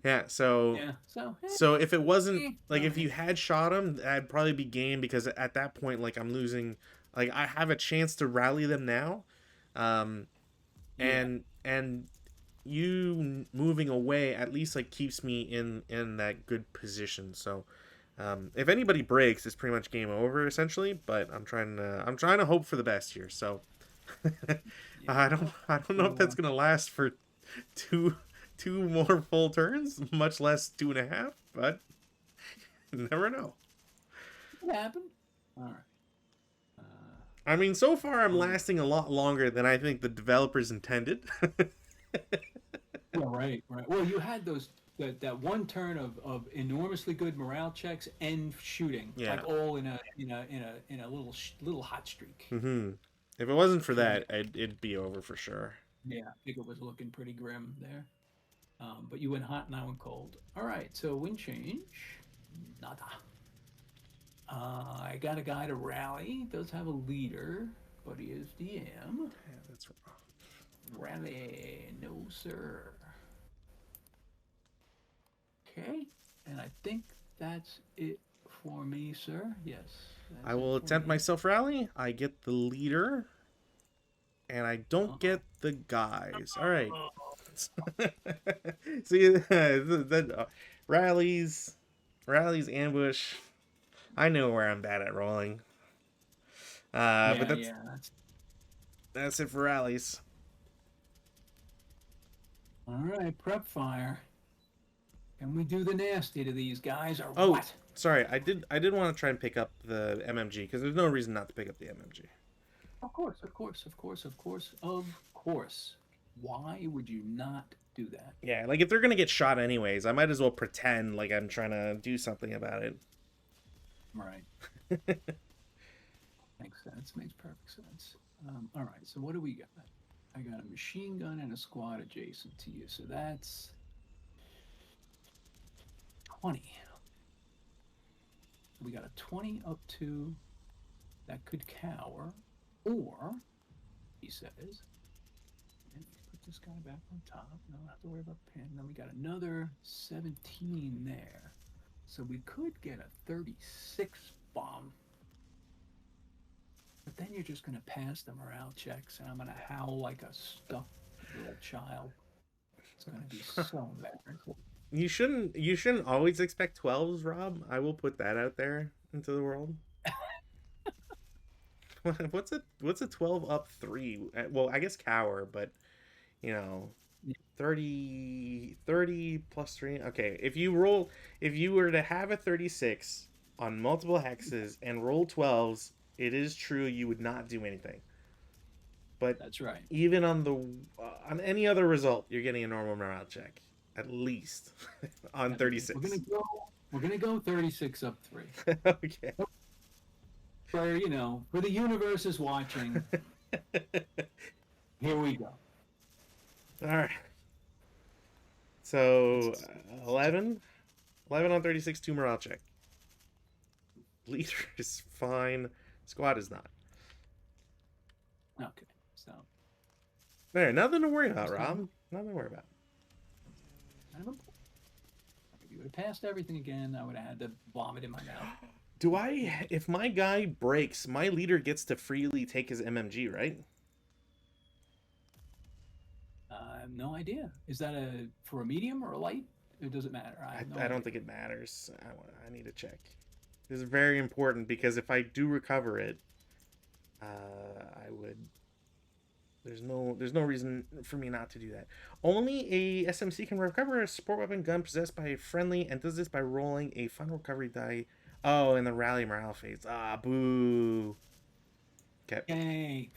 yeah, so Yeah. So, so if it wasn't like, all if right. you had shot him, I'd probably be game, because at that point, like, I'm losing, like, I have a chance to rally them now. um Yeah. and you moving away at least, like, keeps me in that good position. So if anybody breaks, it's pretty much game over essentially. But I'm trying to hope for the best here. So Yeah. I don't know if that's So, gonna last for two two more full turns, much less 2.5. But you never know. what happened? All right. Uh, I mean, so far I'm oh, lasting a lot longer than I think the developers intended. yeah, right, right. Well, you had that one turn of enormously good morale checks and shooting, Yeah. like all in a little hot streak. Hmm. If it wasn't for Yeah, that, it'd be over for sure. yeah. I think it was looking pretty grim there. But you went hot and I went cold. All right, so wind change, nada. I got a guy to rally. Does have a leader, but he is DM. Yeah, that's wrong. Rally, no sir. Okay, and I think that's it for me, sir. Yes, I that's it will for attempt my me. self rally. I get the leader, and I don't Uh-oh. get the guys. All right. See that rallies, ambush. I know where I'm bad at rolling. But Yeah, that's yeah. that's it for rallies. All right. Prep fire. Can we do the nasty to these guys or Oh, what? sorry. I did want to try and pick up the MMG, because there's no reason not to pick up the MMG. Of course, of course, of course, of course, of course. Why would you not do that? Yeah, like, if they're gonna get shot anyways, I might as well pretend like I'm trying to do something about Right. it. Makes sense. Makes perfect sense. All right. So what do we got? I got a machine gun and a squad adjacent to you. So that's 20. So we got a 20 up to that could cower, or he says, and put this guy back on top. No, I don't have to worry about pin. Then we got another 17 there. So we could get a 36 bomb. But then you're just going to pass the morale checks, and I'm going to howl like a stuffed little child. It's going to be so embarrassing. You shouldn't always expect 12s, Rob. I will put that out there into the world. What's a 12 up 3? Well, I guess cower, but you know, 30 plus 3. Okay, if you were to have a 36 on multiple hexes and roll 12s, it is true you would not do anything. But That's right. even on any other result, you're getting a normal morale check at least on We're gonna 36. go. We're gonna go 36 up 3. Okay. For the universe is watching. Here we go. All right. So It's 11, 11 on 36, 2 morale check. Leader is fine. Squad is not. okay. So There, nothing to worry about, just kind Rob. Nothing to worry about. of if you would have passed everything again, I would have had to vomit in my mouth. Do I? If my guy breaks, my leader gets to freely take his MMG, right? I have no idea. Is that for a medium or a light? It doesn't matter. I have no I don't idea. think it matters. I need to check. This is very important, because if I do recover it, I would. There's no reason for me not to do that. Only a SMC can recover a support weapon gun possessed by a friendly, and does this by rolling a final recovery die Oh, in the rally morale phase. Ah, boo. Okay. Yay!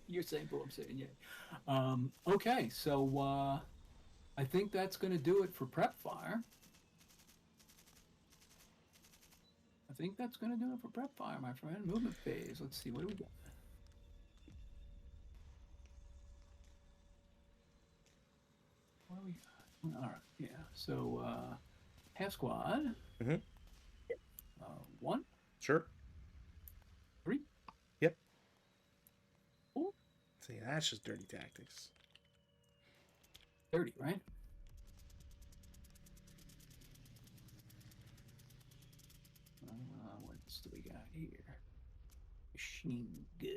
You're saying boo, I'm saying yay. Okay, so I think that's going to do it for prep fire. I think that's going to do it for prep fire, my friend. Movement phase. Let's see. What do we got? What do we got? All right. Yeah. So half squad. Mm-hmm. 1, Sure. 3, Yep. 4, See, that's just dirty tactics. 30, right? What else do we got here? Machine gun.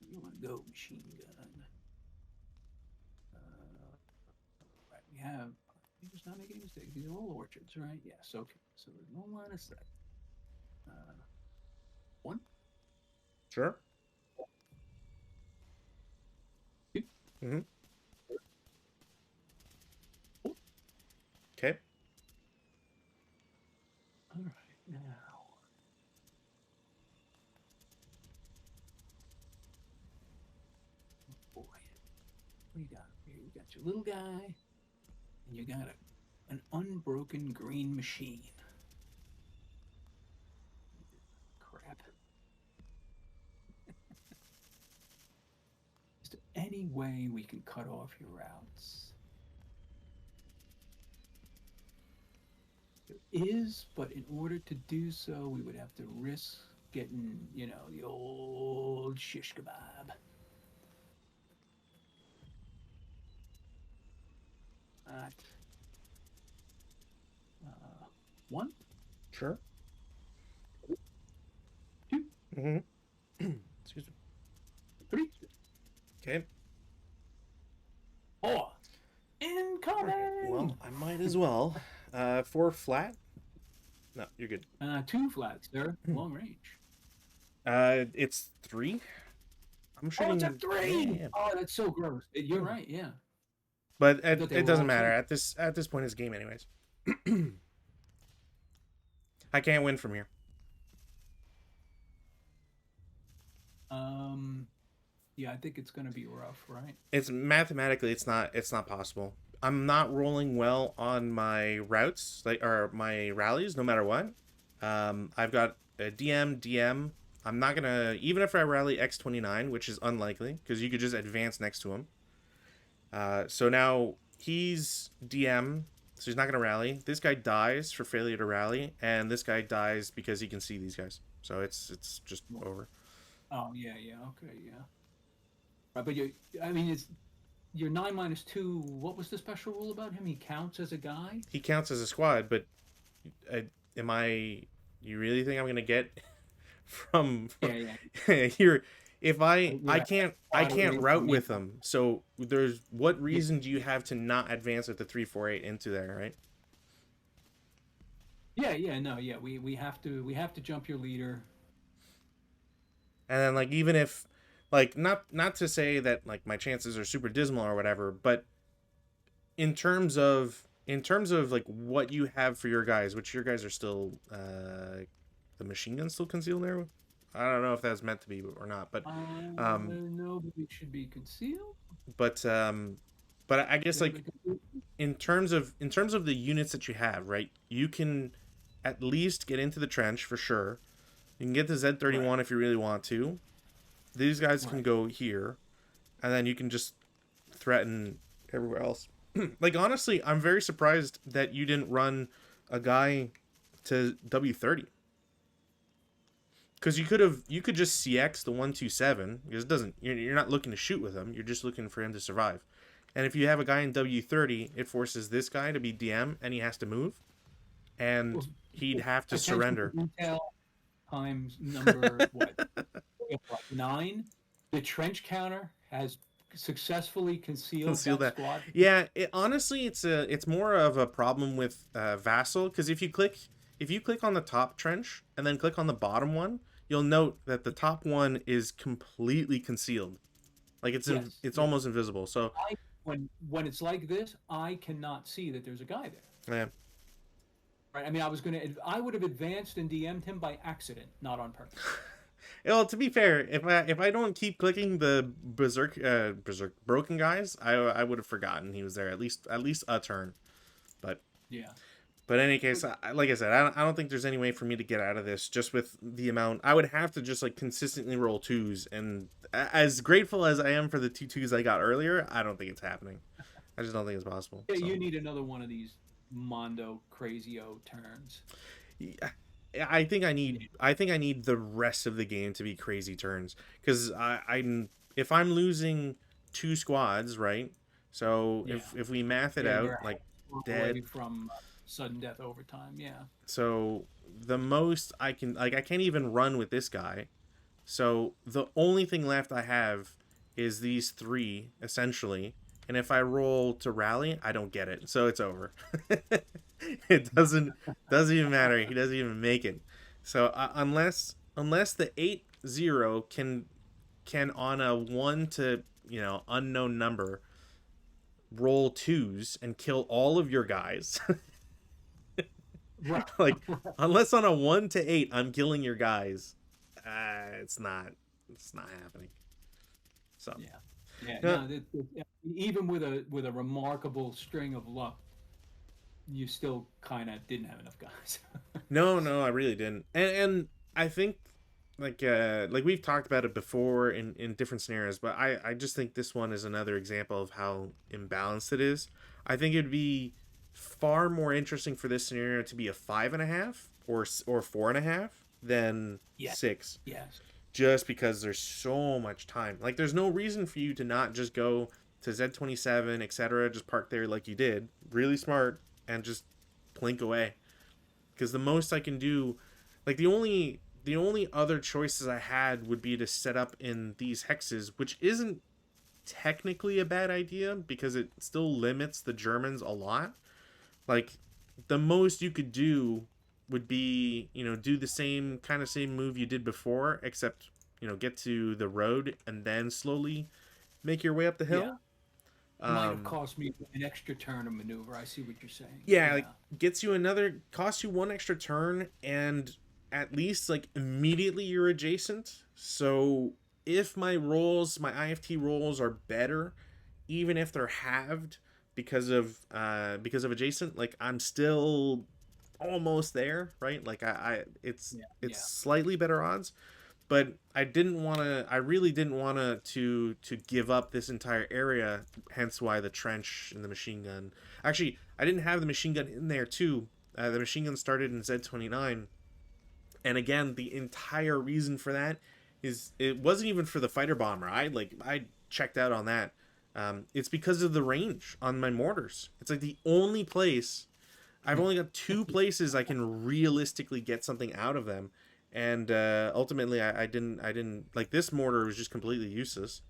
You want to go machine gun? Right. We have. We're just not making any mistakes. These are all orchards, right? Yes. Okay. So there's no line of sight. 1, Sure. 2, Mm-hmm. 4. Okay. All right. Now. Boy. What do you got here? You got your little guy, and you got an unbroken green machine. Crap. Is there any way we can cut off your routes? There is, but in order to do so, we would have to risk getting, the old shish kebab. At 1, Sure. 2, Mm-hmm. Excuse me. 3, Okay. 4. Incoming! Well, I might as well. 4 flat? No, you're good. 2 flats, sir. Long range. It's 3. I'm Oh, shooting. it's a 3! Yeah. Oh, that's so gross. You're right, yeah. But I thought they it were doesn't all matter two. at this point. It's game anyways. I can't win from here. Yeah, I think it's going to be rough, right? It's mathematically it's not possible. I'm not rolling well on my routes or my rallies no matter what. I've got a DM. I'm not gonna even if I rally X29, which is unlikely because you could just advance next to him. So now he's DM, so he's not gonna rally. This guy dies for failure to rally, and this guy dies because he can see these guys. So it's just over. Oh, yeah, okay, yeah. Right, but I mean, it's your 9 minus 2. What was the special rule about him? He counts as a guy? He counts as a squad, but am I? You really think I'm gonna get Yeah. here? If I Yeah, can't away route from you. with them. So there's what reason do you have to not advance with the 348 into there, right? Yeah, no, yeah. We have to jump your leader. And then like even if like not to say that like my chances are super dismal or whatever, but in terms of like what you have for your guys, which your guys are still the machine gun still concealed there. I don't know if that's meant to be or not, um No, but it should be concealed. but but I guess Should have like been concealed. in terms of the units that you have, right? You can at least get into the trench for sure. You can get the Right, Z31 if you really want to. These guys can right. go here, and then you can just threaten everywhere else. Like honestly, I'm very surprised that you didn't run a guy to W30 because you could just CX the 127 because it doesn't you're not looking to shoot with him. You're just looking for him to survive. And if you have a guy in W30, it forces this guy to be DM and he has to move, Well, and he'd have to attention to surrender. detail times number what? Like 9. The trench counter has successfully concealed Conceal that that. squad. Yeah, honestly, it's more of a problem with Vassal because if you click on the top trench and then click on the bottom one, you'll note that the top one is completely concealed. Like Yes, it's yes. almost invisible. So When it's like this, I cannot see that there's a guy there. yeah, Right. I mean, I would have advanced and DM'd him by accident, not on purpose. Well, to be fair, if I don't keep clicking the berserk broken guys, I would have forgotten he was there at least a turn. But Yeah. But in any case, But like I said, I don't think there's any way for me to get out of this just with the amount. I would have to just like consistently roll twos, and as grateful as I am for the two twos I got earlier, I don't think it's happening. I just don't think it's possible. yeah, So you need another one of these Mondo crazy-o turns. yeah, I think I You need need, I think I need the rest of the game to be crazy turns because I'm if I'm losing two squads, right? So yeah. if we math it Yeah, out, you're like away dead. from sudden death overtime. Yeah. So the most I can like I can't even run with this guy. So the only thing left I have is these three essentially, and if I roll to rally, I don't get it, so it's over. It doesn't even matter. He doesn't even make it. So unless the 8-0 can on a 1 to unknown number roll twos and kill all of your guys. Right. Like unless on a 1 to 8 I'm killing your guys, it's not happening. So Yeah. Yeah. uh, No, even with a remarkable string of luck, you still kind of didn't have enough guys. no, I really didn't. And I think like we've talked about it before in different scenarios, but I just think this one is another example of how imbalanced it is. I think it'd be far more interesting for this scenario to be a 5.5 or 4.5 than Yeah. 6, Yes. just because there's so much time. Like there's no reason for you to not just go to Z27, etc. Just park there like you did. Really smart, and just plink away. Because the most I can do, like the only other choices I had would be to set up in these hexes, which isn't technically a bad idea because it still limits the Germans a lot. Like the most you could do would be, do the same move you did before, except, get to the road and then slowly make your way up the Yeah. hill. Might have Um, cost me an extra turn of maneuver. I see what you're saying. yeah, like Yeah. costs you one extra turn, and at least like immediately you're adjacent. So if my IFT rolls are better, even if they're halved because of adjacent, like I'm still almost there, right? Like I it's Yeah. it's Yeah. slightly better odds, but I really didn't want to give up this entire area, hence why the trench and the machine gun. Actually, I didn't have the machine gun in there too. The machine gun started in Z29, and again, the entire reason for that is it wasn't even for the fighter bomber. I checked out on that. It's because of the range on my mortars. It's like the only place I've only got two places I can realistically get something out of them, and ultimately I didn't like this mortar was just completely useless.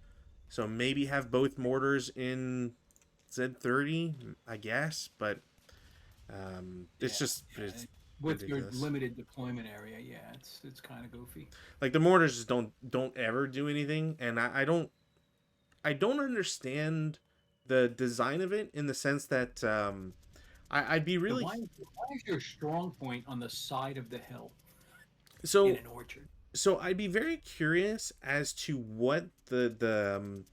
So maybe have both mortars in Z30, I guess, but it's Yeah. just Yeah. it's With your ridiculous. limited deployment area, yeah, it's kind of goofy. Like the mortars just don't ever do anything, and I don't understand the design of it in the sense that I'd be So really why is your strong point on the side of the hill in so an orchard? so I'd be very curious as to what the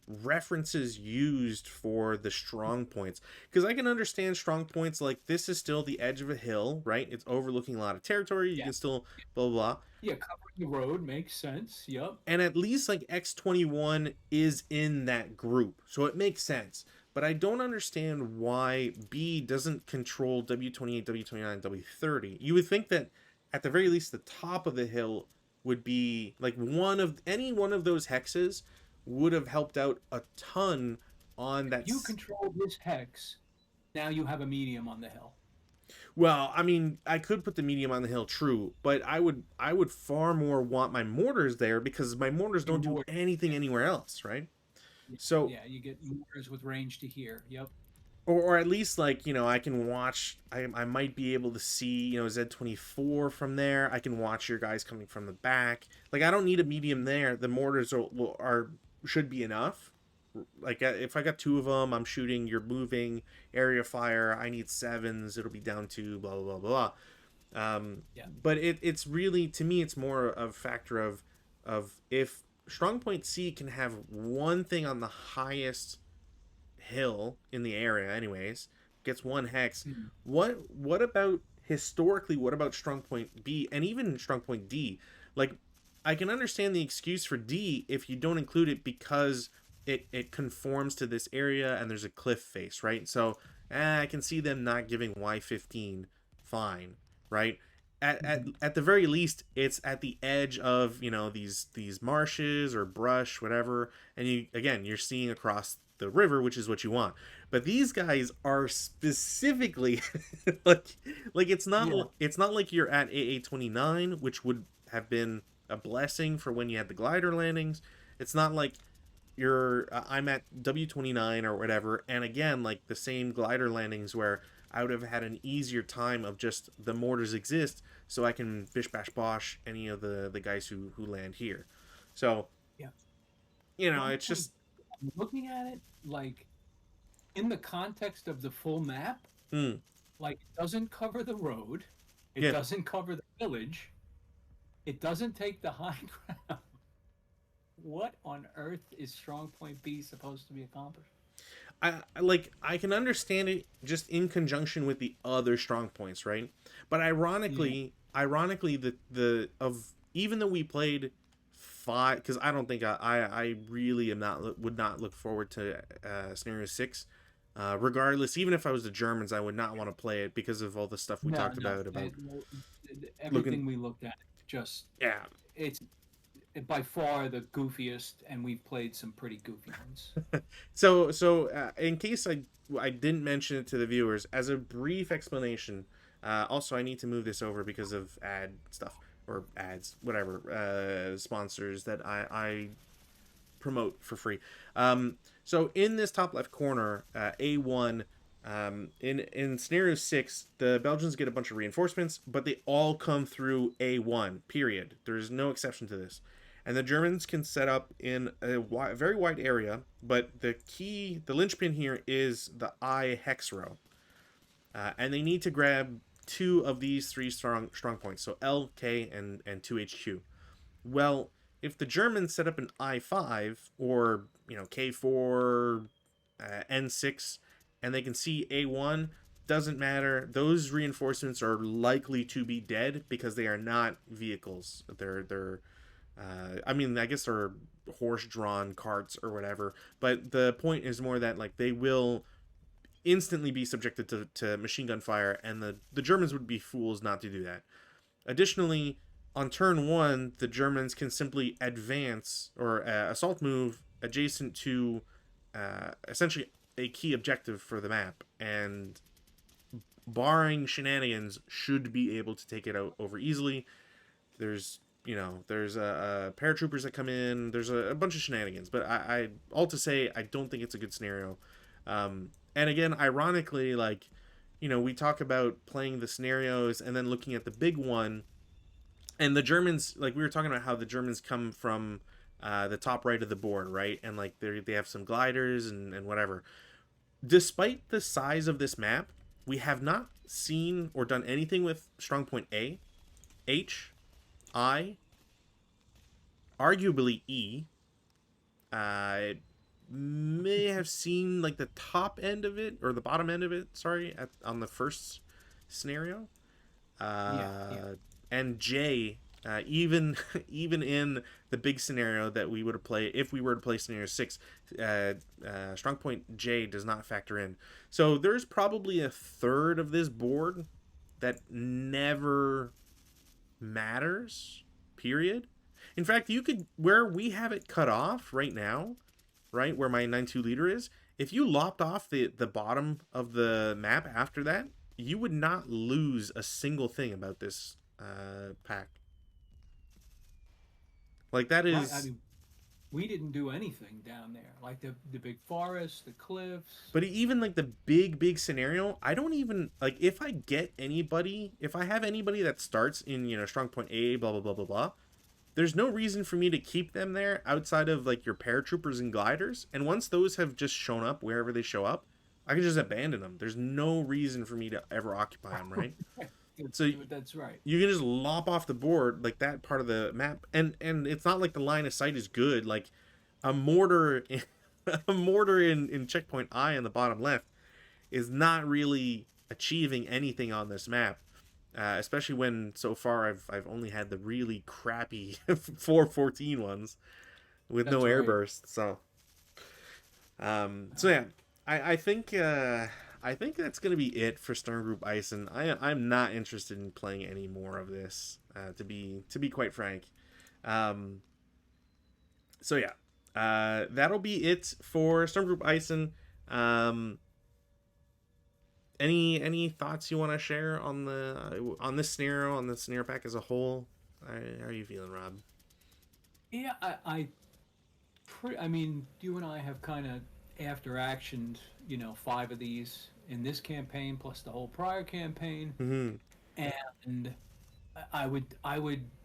references used for the strong points, because I can understand strong points like this is still the edge of a hill, right? It's overlooking a lot of territory. You Yeah. can still blah blah blah, Yeah, covering the road makes sense. Yep. and at least like X21 is in that group, so it makes sense. But I don't understand why B doesn't control W28, W29, W30. You would think that at the very least the top of the hill would be like any one of those hexes would have helped out a ton on If that. you control this hex, now you have a medium on the hill. Well, I mean, I could put the medium on the hill, true, but I would far more want my mortars there because my mortars Your don't do more, anything yeah, anywhere else, right? yeah, So yeah, you get mortars with range to here. Yep. or at least like I can watch. I might be able to see Z24 from there. I can watch your guys coming from the back. Like I don't need a medium there. The mortars are should be enough. like if I got two of them, I'm shooting. You're moving area fire. I need sevens. It'll be down to blah blah blah blah. Yeah. But it's really, to me, it's more of a factor of if strong point C can have one thing on the highest hill in the area, anyways, gets one hex. Mhm. What about historically? What about strong point B and even strong point D? Like, I can understand the excuse for D if you don't include it because it conforms to this area and there's a cliff face, right? So I can see them not giving Y15 fine, right? Mhm. At the very least, it's at the edge of, these marshes or brush, whatever, and you're seeing across the river, which is what you want. But these guys are specifically like Yeah. it's not like you're at AA-29, which would have been a blessing for when you had the glider landings. It's not like I'm at W29 or whatever, and again, like the same glider landings where I would have had an easier time of just the mortars exist, so I can bish bash bosh any of the guys who land here. So Yeah. Strong it's point. just I'm looking at it like in the context of the full map. mm, Like it doesn't cover the road, it yeah. doesn't cover the village, it doesn't take the high ground. What on earth is Strong Point B supposed to be accomplished? I can understand it just in conjunction with the other strong points, right? But Yeah. ironically, the of even though we played five, because I don't think I really am not would not look forward to scenario six. Regardless, even if I was the Germans, I would not want to play it because of all the stuff we No, talked no. about looking. Everything we looked at, just Yeah. it's by far the goofiest, and we've played some pretty goofy ones. So in case I didn't mention it to the viewers, as a brief explanation. Also, I need to move this over because of ad stuff or ads, whatever, sponsors that I promote for free. So in this top left corner, A1. In scenario 6, the Belgians get a bunch of reinforcements, but they all come through A1. Period. There's no exception to this, and the Germans can set up in a very wide area. But the linchpin here is the I hex row, and they need to grab two of these three strong points. So L, K, and 2HQ. Well, if the Germans set up an I5 or K4, N6, and they can see A1, doesn't matter. Those reinforcements are likely to be dead because they are not vehicles. They're I mean, I guess they're horse-drawn carts or whatever. But the point is more that like they will instantly be subjected to machine gun fire, and the Germans would be fools not to do that. Additionally, on turn one, the Germans can simply advance or assault move adjacent to essentially a key objective for the map, and barring shenanigans, should be able to take it out over easily. There's paratroopers that come in. There's a bunch of shenanigans, but I all to say I don't think it's a good scenario. And again, ironically, like we talk about playing the scenarios and then looking at the big one, and the Germans, like we were talking about how the Germans come from the top right of the board, right? And like they have some gliders and whatever. Despite the size of this map, we have not seen or done anything with strong point A, H, I, arguably E. I may have seen like the top end of it or the bottom end of it. Sorry, on the first scenario. Yeah, yeah. And J, even even in the big scenario that we would have played if we were to play scenario 6, strong point J does not factor in. So there's probably a third of this board that never matters. Period. In fact, you could, where we have it cut off right now, right where my 9-2 leader is. If you lopped off the bottom of the map after that, you would not lose a single thing about this pack. Like that Right. I is, mean, we didn't do anything down there. Like the big forest, the cliffs. but even like the big scenario, I don't even like if I have anybody that starts in strong point A, blah blah blah blah blah. there's no reason for me to keep them there outside of like your paratroopers and gliders. And once those have just shown up wherever they show up, I can just abandon them. There's no reason for me to ever occupy them, right? So That's right. you can just lop off the board like that part of the map, and it's not like the line of sight is good. Like a mortar, a mortar in checkpoint I in the bottom left is not really achieving anything on this map. Especially when so far I've only had the really crappy 414 ones with no That's air right. burst. So yeah, I think that's gonna be it for Stern Group Ison. I'm not interested in playing any more of this. To be quite frank. Um, so yeah, that'll be it for Stern Group Ison. Um, any thoughts you want to share on this scenario, on the scenario pack as a whole? How are you feeling, Rob? Yeah, I mean, you and I have kind of after actioned, 5 of these in this campaign plus the whole prior campaign, Mm-hmm. and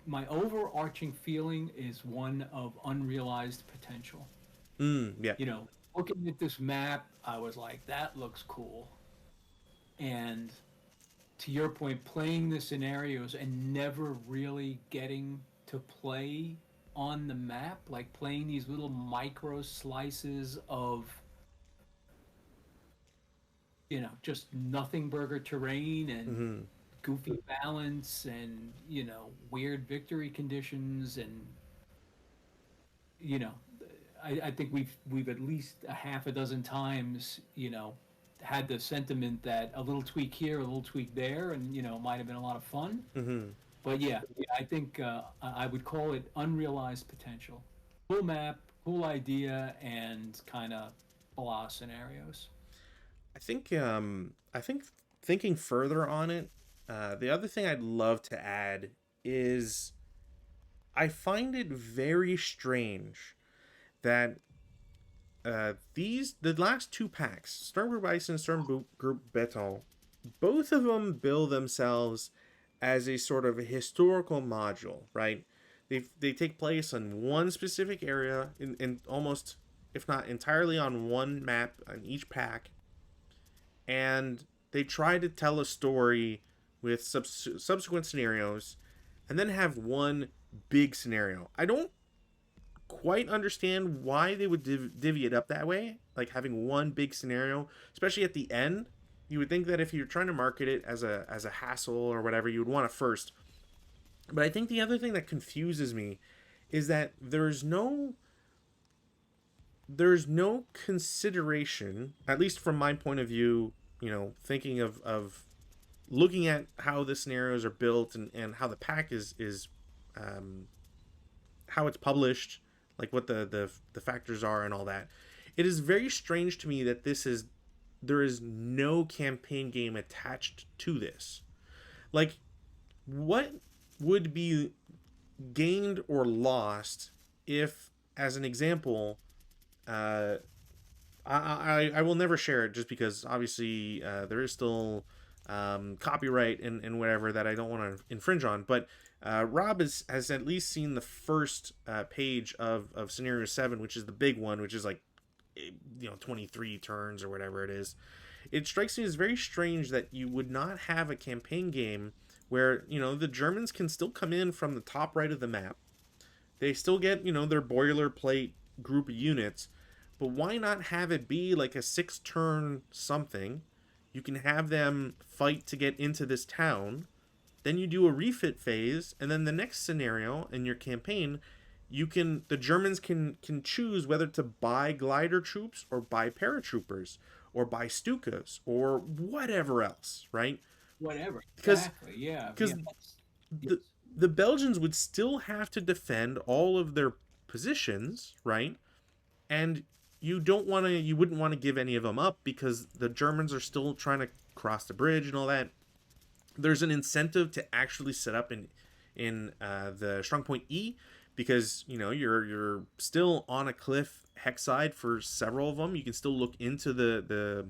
my overarching feeling is one of unrealized potential. Yeah. You know, looking at this map, I was like, that looks cool. And to your point, playing the scenarios and never really getting to play on the map, like playing these little micro slices of, just nothing burger terrain and Mm-hmm. goofy balance and, weird victory conditions and, you know, I think we've at least a half a dozen times, had the sentiment that a little tweak here, a little tweak there, and might have been a lot of fun. Mm-hmm. But yeah, I think I would call it unrealized potential. Cool map, cool idea, and kind of blah scenarios. I think thinking further on it, the other thing I'd love to add is I find it very strange that the last two packs, Storm Group Ice and Storm Group Beton, both of them bill themselves as a sort of a historical module, right? They take place in one specific area in almost, if not entirely, on one map on each pack, and they try to tell a story with subsequent scenarios, and then have one big scenario. I don't quite understand why they would divvy it up that way, like having one big scenario, especially at the end. You would think that if you're trying to market it as a hassle or whatever, you would want it first. But I think the other thing that confuses me is that there's no consideration, at least from my point of view, thinking of looking at how the scenarios are built and how the pack is um, how it's published, like what the factors are and all that. It is very strange to me that there is no campaign game attached to this. Like, what would be gained or lost if, as an example, uh, I will never share it just because obviously there is still copyright and whatever that I don't want to infringe on. But Rob has at least seen the first page of Scenario 7, which is the big one, which is like 23 turns or whatever it is. It strikes me as very strange that you would not have a campaign game where the Germans can still come in from the top right of the map. They still get their boilerplate group of units, but why not have it be like a 6 turn something? You can have them fight to get into this town. Then you do a refit phase, and then the next scenario in your campaign, the Germans can choose whether to buy glider troops or buy paratroopers or buy Stukas or whatever else, right? Whatever, Because exactly. Yeah, because yeah. Yes. the the Belgians would still have to defend all of their positions, right? And you wouldn't want to give any of them up because the Germans are still trying to cross the bridge and all that. There's an incentive to actually set up in the strong point E because you're still on a cliff hex side for several of them. You can still look into the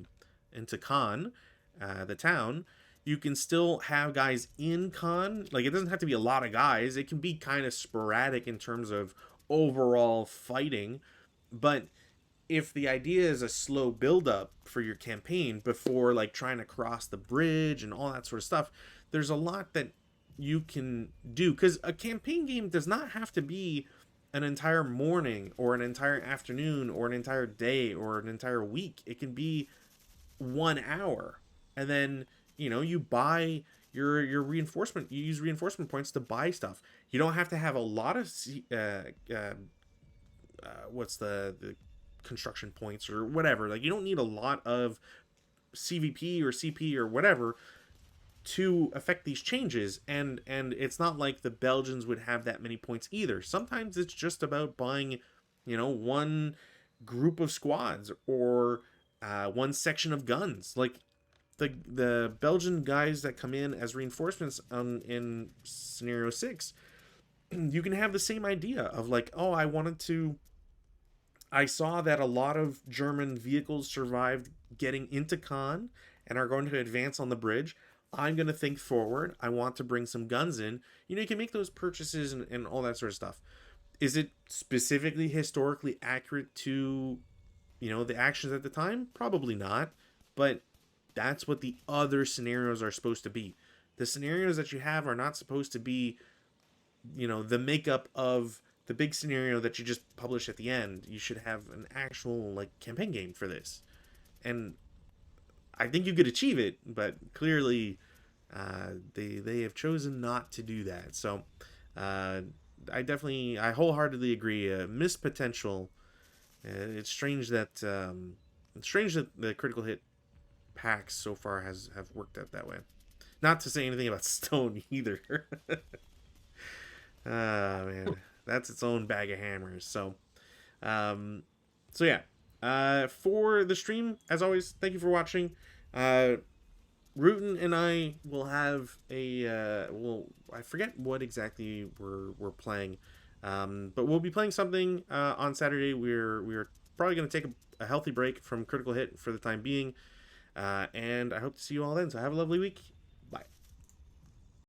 into Khan, the town. You can still have guys in con. Like, it doesn't have to be a lot of guys. It can be kind of sporadic in terms of overall fighting. But if the idea is a slow build up for your campaign before like trying to cross the bridge and all that sort of stuff, there's a lot that you can do, because a campaign game does not have to be an entire morning or an entire afternoon or an entire day or an entire week. It can be 1 hour, and then you buy your reinforcement. You use reinforcement points to buy stuff. You don't have to have a lot of what's the construction points or whatever. Like, you don't need a lot of CVP or CP or whatever to affect these changes. And it's not like the Belgians would have that many points either. Sometimes it's just about buying one group of squads, or one section of guns. Like, the Belgian guys that come in as reinforcements in scenario 6, you can have the same idea of like, oh, I saw that a lot of German vehicles survived getting into Con and are going to advance on the bridge. I'm going to think forward. I want to bring some guns in. You can make those purchases and all that sort of stuff. Is it specifically historically accurate to, the actions at the time? Probably not. But that's what the other scenarios are supposed to be. The scenarios that you have are not supposed to be, the makeup of the big scenario that you just publish at the end. You should have an actual like campaign game for this, and I think you could achieve it, but clearly they have chosen not to do that. So I wholeheartedly agree. Missed potential. It's strange that the critical hit packs so far have worked out that way. Not to say anything about Stone either. Man, that's its own bag of hammers. Um, so yeah. For the stream, as always, thank you for watching. Rutan and I will have I forget what exactly we're playing, but we'll be playing something on Saturday. We're probably going to take a healthy break from Critical Hit for the time being, and I hope to see you all then. So have a lovely week,